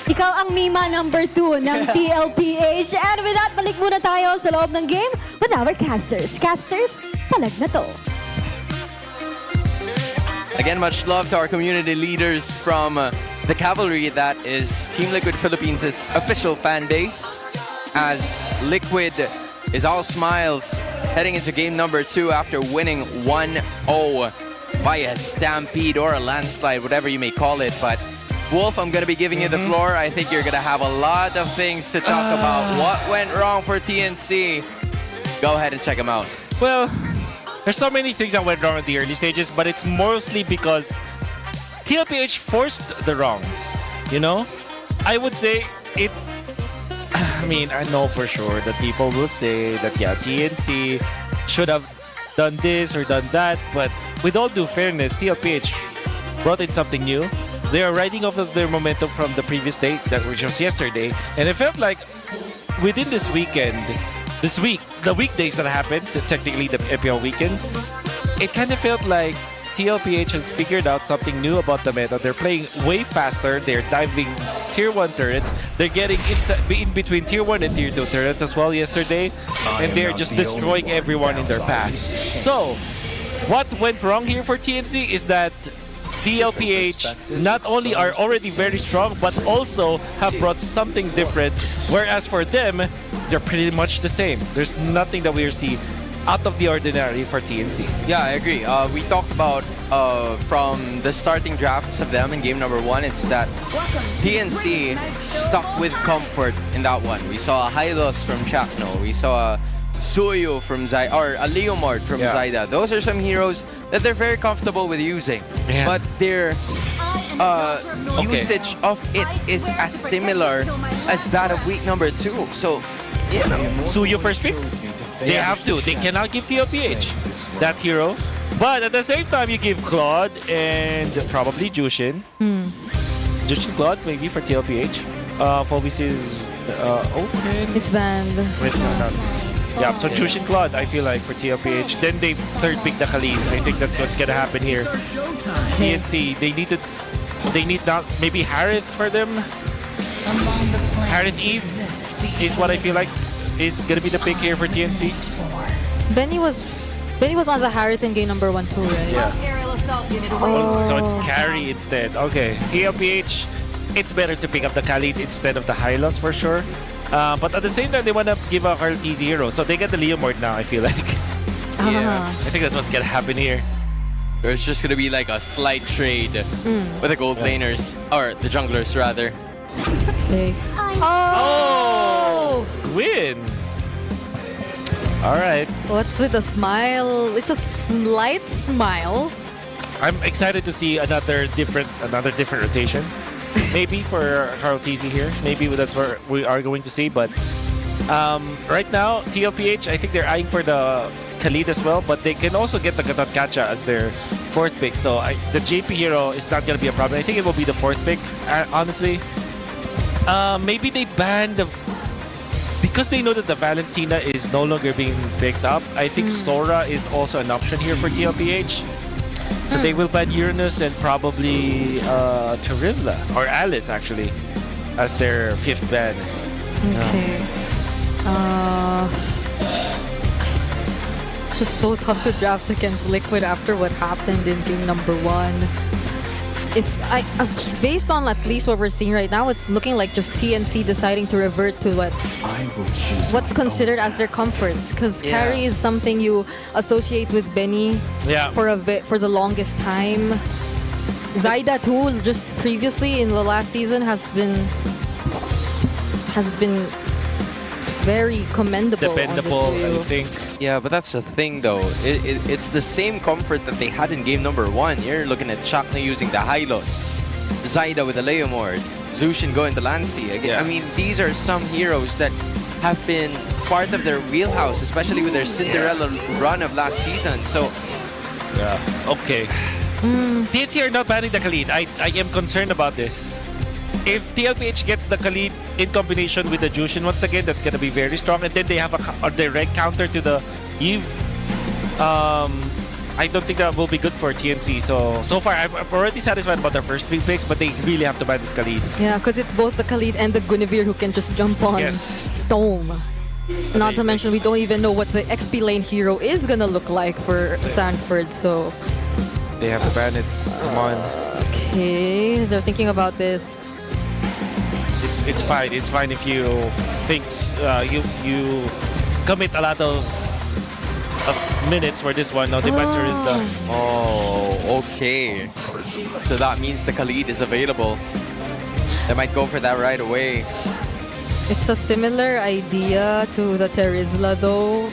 Ikaw ang Mima number 2 ng Tlph. And with that, balik muna tayo sa loob ng game with our casters. Casters, palag na to. Again, much love to our community leaders from The Cavalry. That is Team Liquid Philippines' official fan base. As Liquid is all smiles heading into game number 2 after winning 1-0 via stampede or a landslide, whatever you may call it. But Wolf, I'm going to be giving you the floor. I think you're going to have a lot of things to talk about. What went wrong for TNC? Go ahead and check them out. Well, there's so many things that went wrong in the early stages, but it's mostly because Tlph forced the wrongs, you know? I would say it... I mean, I know for sure that people will say that, yeah, TNC should have done this or done that, but with all due fairness, Tlph brought in something new. They are riding off of their momentum from the previous day, which was yesterday, and it felt like within this weekend, the weekdays that happened, technically the MPL weekends, it kind of felt like Tlph has figured out something new about the meta. They're playing way faster. They're diving tier 1 turrets. They're getting in between tier 1 and tier 2 turrets as well yesterday, and they're just destroying everyone in their path. So, what went wrong here for TNC is that Tlph not only are already very strong, but also have brought something different, whereas for them, they're pretty much the same. There's nothing that we see out of the ordinary for TNC. Yeah, I agree. We talked about from the starting drafts of them in game number 1, it's that TNC stuck with comfort in that one. We saw a Hylos from Chakno. We saw a Suyu from Zaida, or a Leomord from Zaida. Those are some heroes that they're very comfortable with using. Yeah. But their usage of it is as similar as that of week number 2. So, you know. Suyu first pick? They have to. They cannot give Tlph that hero. But at the same time, you give Claude and probably Jushin. Jushin Claude maybe for TLPH. Phobos is open. It's banned. It's not. Yeah, so Jushin Claude, I feel like, for TLPH. Then they third pick the Khalid. I think that's what's gonna happen here. TNC, they need not maybe Harith for them. Harith Eve is what I feel like is gonna be the pick here for TNC. Benny was on the Harith in game number 1 too, right? Yeah. Oh, so it's carry instead. Okay, TLPH, it's better to pick up the Khalid instead of the Hylos for sure. But at the same time, they want to give a Carl T0, so they get the Leomord now, I feel like. Yeah. I think that's what's gonna happen here. There's just gonna be like a slight trade with the gold laners, or the junglers rather. Okay. Oh! Gwyn! Alright. What's with the smile? It's a slight smile. I'm excited to see another different rotation. Maybe for Carl TZ here. Maybe that's where we are going to see. But right now, TLPH, I think they're eyeing for the Khalid as well. But they can also get the Gatot Kacha as their fourth pick. So the JP hero is not going to be a problem. I think it will be the fourth pick, honestly. Maybe they ban the... Because they know that the Valentina is no longer being picked up, I think Sora is also an option here for TLPH. So they will ban Uranus and probably Terizla, or Alice actually, as their fifth ban. Okay. It's just so tough to draft against Liquid after what happened in game number 1. Based on at least what we're seeing right now, it's looking like just TNC deciding to revert to what's considered as their comforts. Because carry is something you associate with Benny for the longest time. Zaida too, just previously in the last season has been very commendable. Dependable, I think. Yeah, but that's the thing though. It's the same comfort that they had in game number 1. You're looking at Chakna using the Hylos, Zaida with the Leomord, Zushin going to Lancy. Again, I mean, these are some heroes that have been part of their wheelhouse, especially with their Cinderella run of last season. So, Okay. TNC are not banning the Khalid. I am concerned about this. If TLPH gets the Khalid in combination with the Jushin once again, that's going to be very strong. And then they have a direct counter to the Eve. I don't think that will be good for TNC. So far, I'm already satisfied about their first 3 picks, but they really have to ban this Khalid. Yeah, because it's both the Khalid and the Guinevere who can just jump on Stone. Not to mention, we don't even know what the XP lane hero is going to look like for Sanford, so... They have to ban it. Come on. Okay, they're thinking about this. It's fine. It's fine if you think you commit a lot of minutes for this one. No, the banter is done. oh, okay. So that means the Khalid is available. They might go for that right away. It's a similar idea to the Terizla though.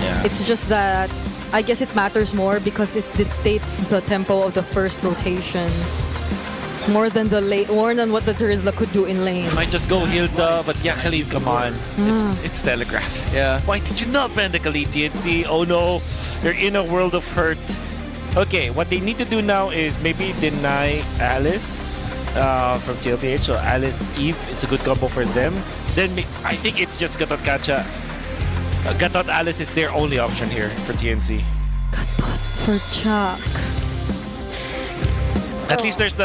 Yeah. It's just that I guess it matters more because it dictates the tempo of the first rotation. More than what the Terizla could do in lane. Might just go Hilda, but yeah, Khalid, come on. It's telegraphed. Yeah. Why did you not ban the Khalid, TNC? Oh no, they're in a world of hurt. Okay, what they need to do now is maybe deny Alice from TLPH. So Alice Eve is a good combo for them. Then I think it's just Gatot Kacha. Gatot Alice is their only option here for TNC. Gatot for Chuck. At least there's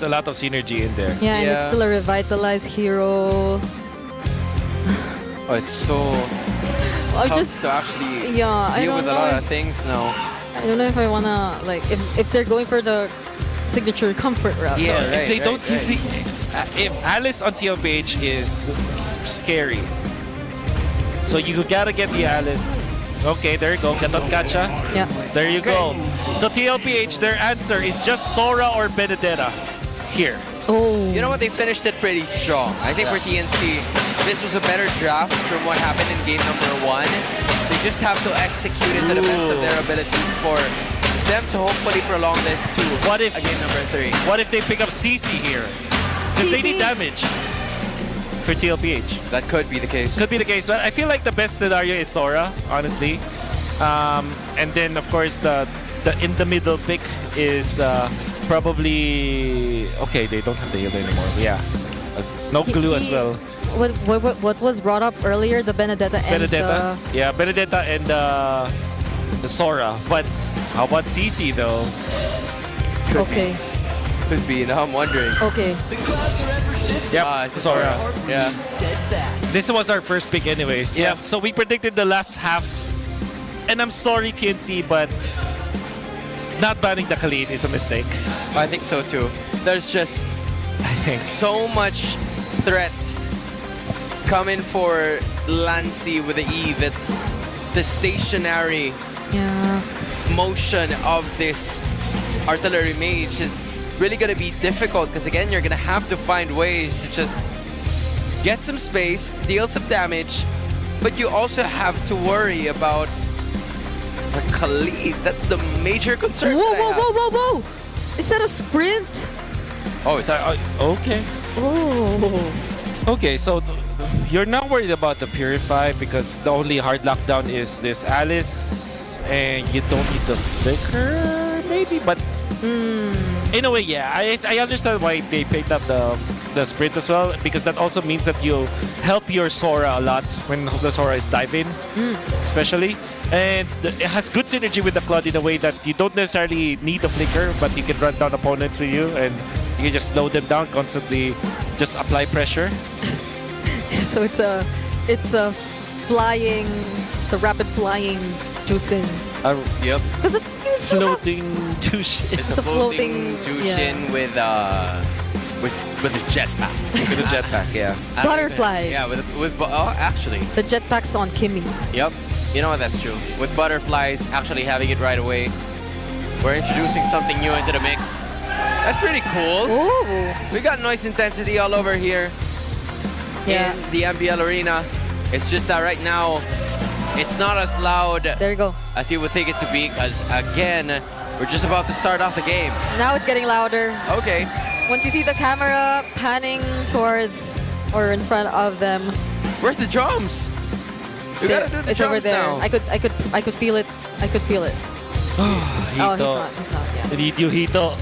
a lot of synergy in there. Yeah, and it's still a revitalized hero. Oh, it's so tough to actually deal with a lot of things now. I don't know if I wanna if they're going for the signature comfort route. Yeah, right, if they don't right. give if Alice on TLPH is scary, so you gotta get the Alice. Okay, there you go, Gatot Kacha. Yeah. There you go. So TLPH, their answer is just Sora or Benedetta here. Oh. You know what? They finished it pretty strong. I think for TNC, this was a better draft from what happened in game number 1. They just have to execute it to the best of their abilities for them to hopefully prolong this to a game number 3. What if they pick up CC here? Since they need damage for TLPH. That could be the case. Could be the case. But I feel like the best scenario is Sora, honestly. And then, of course, the in the middle pick is probably... Okay, they don't have the heal anymore. Yeah. No clue as well. What was brought up earlier, the Benedetta and Benedetta? Yeah, Benedetta and the Sora. But how about CC though? Okay. Could be, now I'm wondering. Okay. Yep, It's Sora. Yeah. This was our first pick anyways. Yeah. So we predicted the last half. And I'm sorry, TNC, but not banning the Khalid is a mistake. I think so too. There's just I think. so much threat coming for Lancy with the Eve. It's the stationary Yeah. motion of this artillery mage is really going to be difficult because again you're going to have to find ways to just get some space, deal some damage, but you also have to worry about the Khalid. That's the major concern. Whoa, that I whoa, have. whoa, whoa, whoa! Is that a sprint? Oh, it's Okay. Oh. Okay, so you're not worried about the Purify because the only hard lockdown is this Alice, and you don't need the Flicker, maybe. But in a way, yeah, I understand why they picked up the sprint as well, because that also means that you help your Sora a lot when the Sora is diving, especially. And it has good synergy with the Claude in a way that you don't necessarily need the Flicker, but you can run down opponents with you and you can just slow them down constantly, just apply pressure. So it's a rapid flying Jusin. Yep. Because it used to have- Floating Jushin. It's a floating Jushin with a jetpack. With a jetpack, yeah. Butterflies. Yeah, actually. The jetpack's on Kimmy. Yep. You know what, that's true. With butterflies actually having it right away, we're introducing something new into the mix. That's pretty cool. Ooh. We got noise intensity all over here Yeah. in the MBL arena. It's just that right now, it's not as loud There you go. as you would think it to be, because again, we're just about to start off the game. Now it's getting louder. Okay. Once you see the camera panning towards or in front of them, Where's the drums? We gotta do the it's over drums there. now. I could feel it. I could feel it. Oh, he's not. Yeah. Hito, Hito.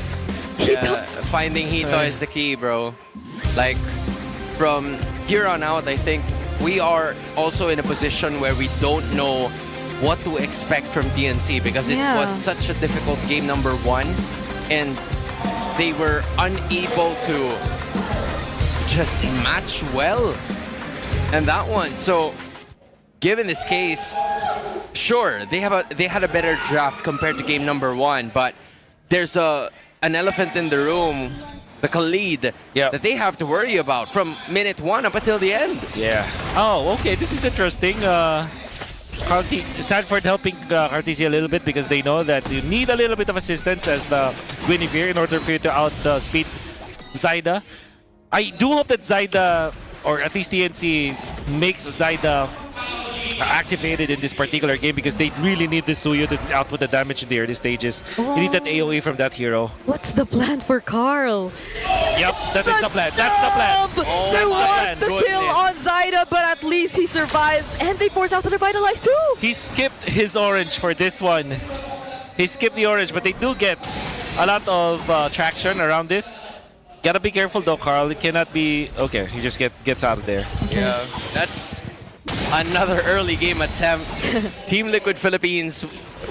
Yeah, finding Hito is the key, bro. Like, from here on out, I think we are also in a position where we don't know what to expect from TNC because it was such a difficult game number 1 and they were unable to just match well in that one. So, given this case, sure, they had a better draft compared to game number 1, but there's an elephant in the room, the Khalid, that they have to worry about from minute 1 up until the end. Yeah. Oh, okay. This is interesting. Sanford helping Cartesia a little bit because they know that you need a little bit of assistance as the Guinevere in order for you to outspeed Zyda. I do hope that Zyda, or at least TNC, makes Zyda activated in this particular game because they really need the Suyo to output the damage in the early stages. You need that AoE from that hero. What's the plan for Carl? Yep, that is the plan. That's the plan. They That's want the the kill on Zyda, but at least he survives, and they force out the Revitalize too. He skipped his orange for this one. He skipped the orange, but they do get a lot of traction around this. Gotta be careful though, Carl. It cannot be... Okay, he just gets out of there. Yeah, that's another early game attempt. Team Liquid Philippines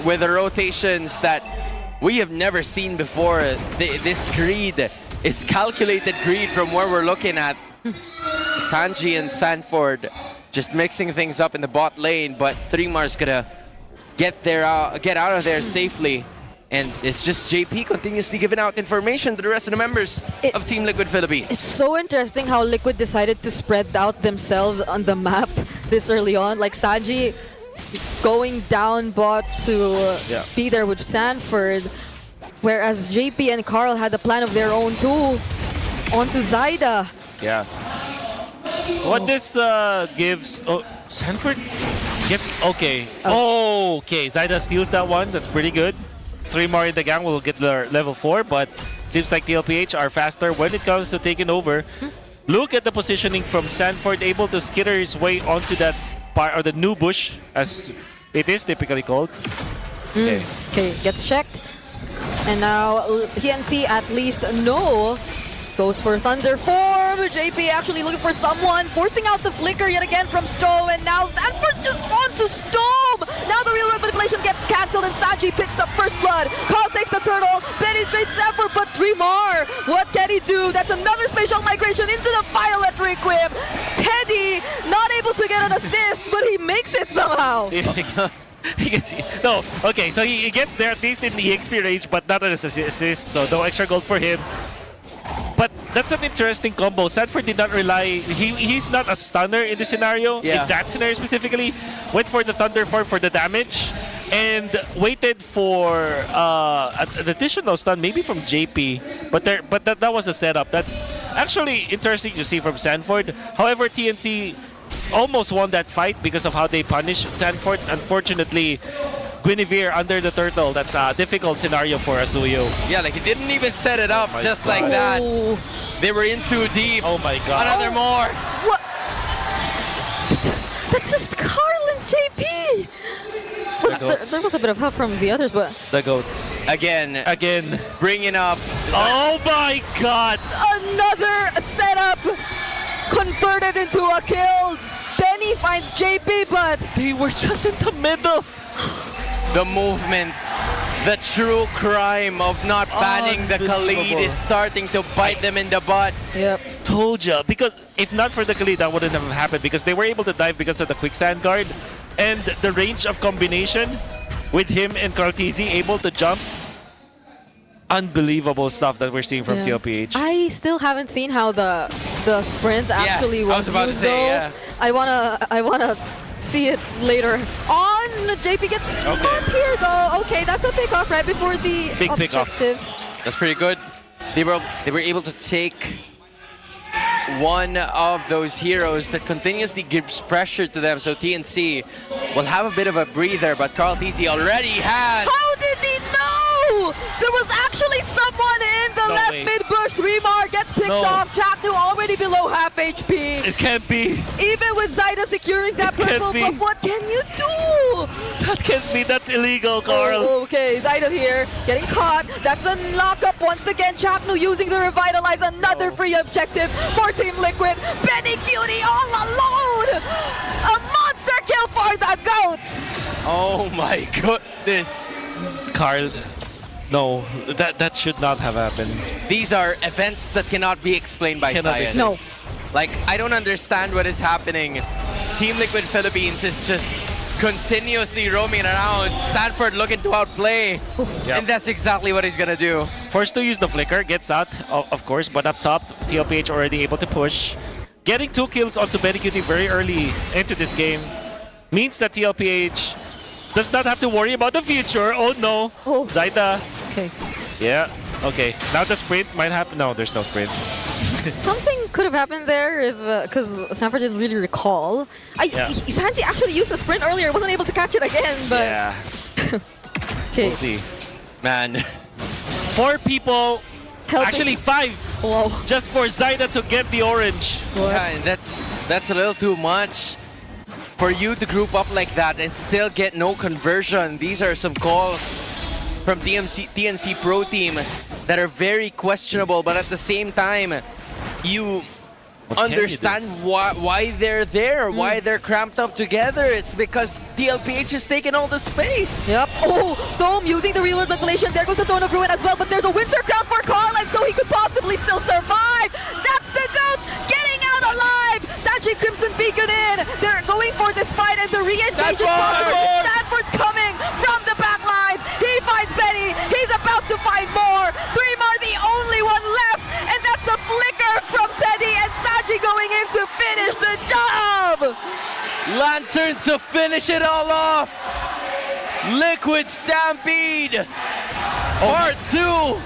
with the rotations that we have never seen before. This greed is calculated greed from where we're looking at. Sanji and Sanford just mixing things up in the bot lane, but 3mar's gonna get out of there safely. And it's just JP continuously giving out information to the rest of the members of Team Liquid Philippines. It's so interesting how Liquid decided to spread out themselves on the map this early on. Like Sanji going down bot to be there with Sanford, whereas JP and Carl had a plan of their own too onto Zyda. Yeah. What this gives... Oh, Sanford gets... Okay. Oh, okay. Zyda steals that one. That's pretty good. 3 more in the gang will get their level 4, but seems like Tlph are faster when it comes to taking over. Look at the positioning from Sanford, able to skitter his way onto that part, or the new bush, as it is typically called. Okay. Okay, gets checked. And now TNC at least no. Goes for Thunder form. JP actually looking for someone, forcing out the flicker yet again from Stone, and now Sanford just onto Stone. Now the real manipulation gets cancelled, and Sanji picks up first blood. Carl takes the turtle. Benny trades Sanford, but Remar, what can he do? That's another spatial migration into the Violet Requiem. Teddy not able to get an assist, but he makes it somehow. He gets, no, okay, so he gets there at least in the EXP range, but not an assist, so no extra gold for him. But that's an interesting combo. Sanford did not rely, he's not a stunner in this scenario, in that scenario specifically. Went for the Thunder form for the damage, and waited for an additional stun, maybe from JP, but that was a setup. That's actually interesting to see from Sanford. However, TNC almost won that fight because of how they punished Sanford. Unfortunately, Guinevere under the turtle. That's a difficult scenario for Azuyo. Yeah, like he didn't even set it up just like that. They were in too deep. Oh my god. Another more. What? That's just Carl and JP. Well, there was a bit of help from the others, but The goats. Again, bringing up. Oh my god. another setup converted into a kill. Benny finds JP, but They were just in the middle. The movement, the true crime of not banning the Khalid is starting to bite them in the butt. yep. Told ya. Because if not for the Khalid, that wouldn't have happened, because they were able to dive because of the quicksand guard. And the range of combination with him and Kartizi able to jump. Unbelievable stuff that we're seeing from Yeah. Tlph. I still haven't seen how the sprint actually I was was about to used, say, though. yeah. I wanna see it later on. JP gets caught here though. Okay, that's a pick off right before the Big pick off. objective. That's pretty good. They were able to take one of those heroes that continuously gives pressure to them. So TNC will have a bit of a breather, but Carl TC already has. How did he know? There was actually someone in the left way. mid bush. Remar gets picked off. Chapnu already below half HP. It can't be. Even with Zyda securing that It can't purple, be. but what can you do? That can't be. That's illegal, Carl. Oh, okay, Zyda here, getting caught. That's a lockup once again. Chapnu using the Revitalize, another free objective for Team Liquid. Benny Cutie all alone! A monster kill for the GOAT! Oh my goodness. Carl, no, that should not have happened. These are events that cannot be explained by Cannot be science. No. Like, I don't understand what is happening. Team Liquid Philippines is just continuously roaming around. Sanford looking to outplay. Yep. And that's exactly what he's gonna do. Forced to use the flicker, gets out, of course, but up top, Tlph already able to push. Getting 2 kills onto Benny Cutie very early into this game means that Tlph does not have to worry about the future. Oh no. Oh. Zyda. Okay. Yeah. Okay. Now the sprint might happen. No, there's no sprint. Something could have happened there if because Sanford didn't really recall. Sanji actually used the sprint earlier, wasn't able to catch it again, but Yeah. okay. We'll see. Man. 4 people. Helping. Actually 5. Whoa. Just for Zyda to get the orange. Yeah, and that's a little too much. For you to group up like that and still get no conversion, these are some calls from TNC Pro Team that are very questionable, but at the same time, you What can you understand why they're there, why they're cramped up together. It's because Tlph is taking all the space. Yep. Oh, Storm using the real world manipulation. There goes the Throne of Ruin as well, but there's a Winter Crown for Carl, and so he could possibly still survive. That's the GOAT getting out alive. Sanji Crimson Beacon in. They're going for this fight, and the re-engage is possible. Sanford's coming from the back lines. He finds Benny. He's about to find more. Threemar the only one left, and that's a flicker from Teddy, and Sanji going in to finish the job. Lantern to finish it all off. Liquid Stampede. Part 2.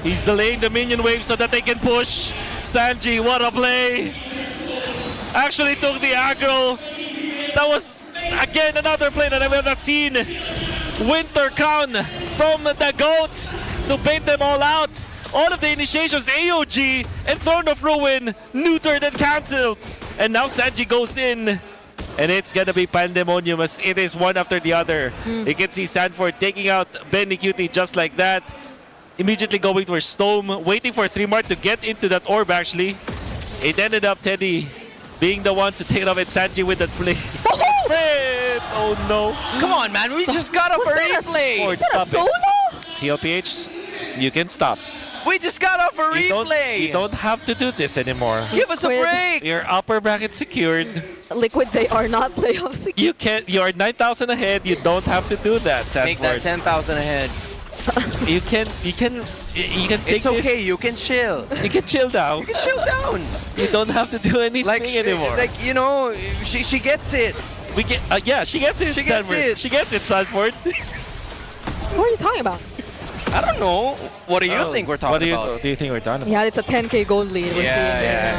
He's delaying the minion wave so that they can push. Sanji, what a play. Actually took the aggro. That was, again, another play that I have not seen. Winter Crown from the GOAT to bait them all out. All of the initiations, AOG and Throne of Ruin, neutered and cancelled. And now Sanji goes in. And it's gonna be pandemonium as it is one after the other. You can see Sanford taking out Benny Cutie just like that. immediately going towards Stone, waiting for 3-Mart to get into that orb actually. It ended up Teddy being the one to take it off, and Sanji with that play. Oh no. Come on, man. We just got off a replay. Ford, Is that a stop solo? it. TLPH, you can stop. We just got off a replay. You don't have to do this anymore. Give us a Liquid. break. Your upper bracket secured. Liquid, they are not playoff secure. You can. You are 9,000 ahead. You don't have to do that, Sanford. Make that 10,000 ahead. You can. You can. You can take It's okay. this. You can chill. You can chill now. You can chill down. You don't have to do anything anymore. Like, you know, she gets it. We get. Yeah, she gets it. She gets Sanford. it. She gets it, Sanford. What are you talking about? I don't know. What do you think we're talking about? What do you think we're talking about? Yeah, it's a 10K gold lead we're seeing there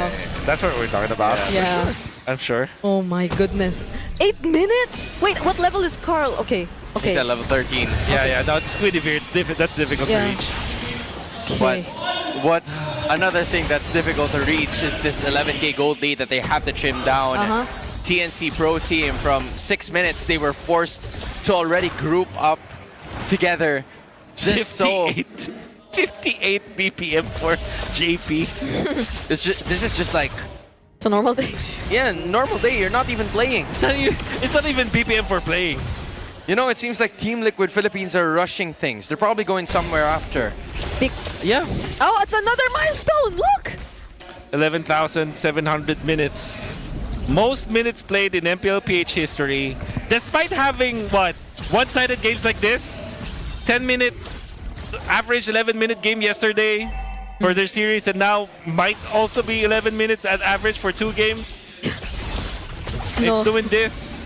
That's what we're talking about. now. Yeah. I'm sure. Oh my goodness. 8 minutes? Wait, what level is Carl? Okay. He's Okay. at level 13. Yeah. No, it's Squiddy Beer. That's difficult Yeah. to reach. But Okay. what's another thing that's difficult to reach is this 11K gold lead that they have to trim down. TNC Pro Team, from 6 minutes, they were forced to already group up together. Just 58 BPM for JP. this is just like, It's a normal day. yeah, normal day. You're not even playing. It's not even BPM for playing. You know, it seems like Team Liquid Philippines are rushing things. They're probably going somewhere after. Yeah. Oh, it's another milestone. Look. 11,700 minutes. Most minutes played in MPLPH history. Despite having, what, one-sided games like this? 10-minute, average 11-minute game yesterday for their series, and now might also be 11 minutes at average for 2 games. No. He's doing this.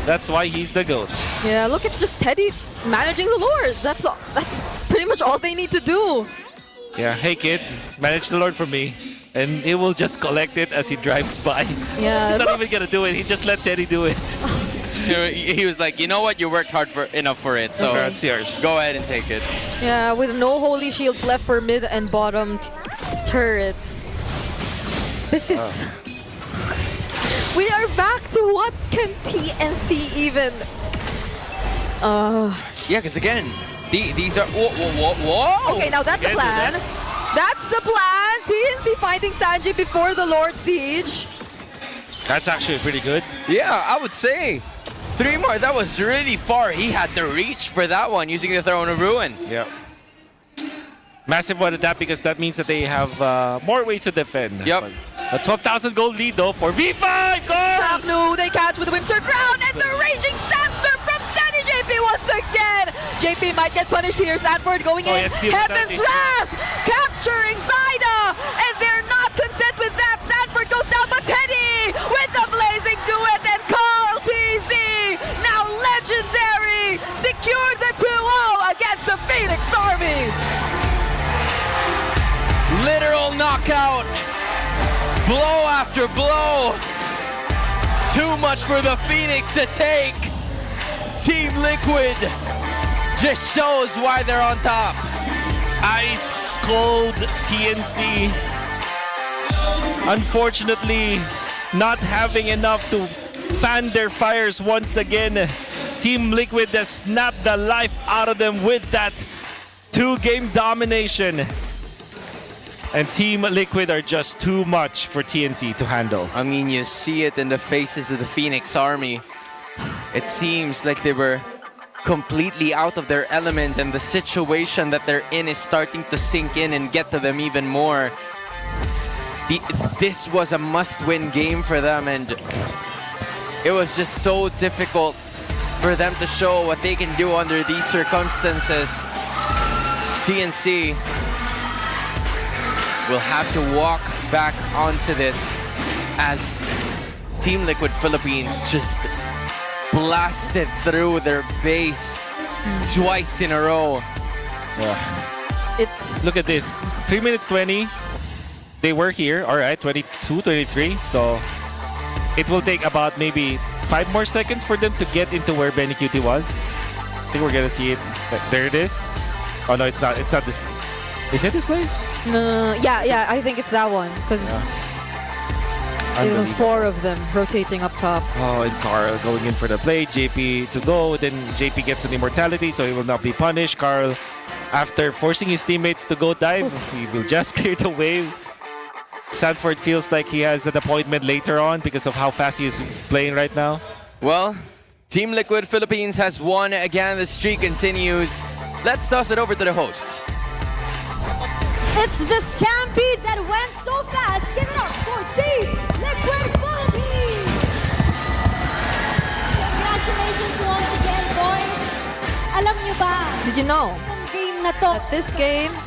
That's why he's the GOAT. Yeah, look, it's just Teddy managing the Lord. That's all, that's pretty much all they need to do. Yeah, hey kid, manage the Lord for me. And he will just collect it as he drives by. Yeah. He's not even gonna do it, he just let Teddy do it. He was like, you know what? You worked hard enough for it, so That's yours. go ahead and take it. Yeah, with no holy shields left for mid and bottom turrets. This is... We are back to what can TNC even... Yeah, because again, these are... Whoa! Okay, now that's a Again, plan. That's a plan. TNC finding Sanji before the Lord Siege. That's actually pretty good. Yeah, I would say. 3 more. That was really far. He had to reach for that one using the Throne of Ruin. Yeah. Massive one at that, because that means that they have more ways to defend. Yep. But a 12,000 gold lead though for V5! Go! No, they catch with the Winter Crown and the Raging Sandstorm from Danny JP once again. JP might get punished here. Sanford going in. yes, Steve Heaven's Sandy. Wrath capturing Zaida, and they're not content with that. Sanford goes down, but Teddy with the blazing duet and Carl TZ now legendary secured the 2-0 against the Phoenix Army. Literal knockout. Blow after blow. Too much for the Phoenix to take. Team Liquid just shows why they're on top. Ice cold TNC. Unfortunately, not having enough to fan their fires once again. Team Liquid has snapped the life out of them with that 2-game domination. And Team Liquid are just too much for TNC to handle. I mean, you see it in the faces of the Phoenix Army. It seems like they were completely out of their element, and the situation that they're in is starting to sink in and get to them even more. This was a must-win game for them, and it was just so difficult for them to show what they can do under these circumstances. TNC will have to walk back onto this as Team Liquid Philippines just blasted through their base twice in a row. It's Look at this. 3 minutes 20. They were here. All right, 22, 23. So it will take about maybe 5 more seconds for them to get into where Benny Cutie was. I think we're gonna see it. There it is. Oh no, it's not. It's not this. Is it this play? yeah, I think it's that one because It was 4 of them rotating up top. Oh, and Carl going in for the play. JP to go. Then JP gets an immortality, so he will not be punished. Carl, after forcing his teammates to go dive, he will just clear the wave. Sanford feels like he has an appointment later on because of how fast he is playing right now. Well, Team Liquid Philippines has won again. The streak continues. Let's toss it over to the hosts. It's the stampede that went so fast. Give it up for Team Liquid Philippines! Congratulations once again, boys. Alam nyo ba, Did you know itong game na to, that this game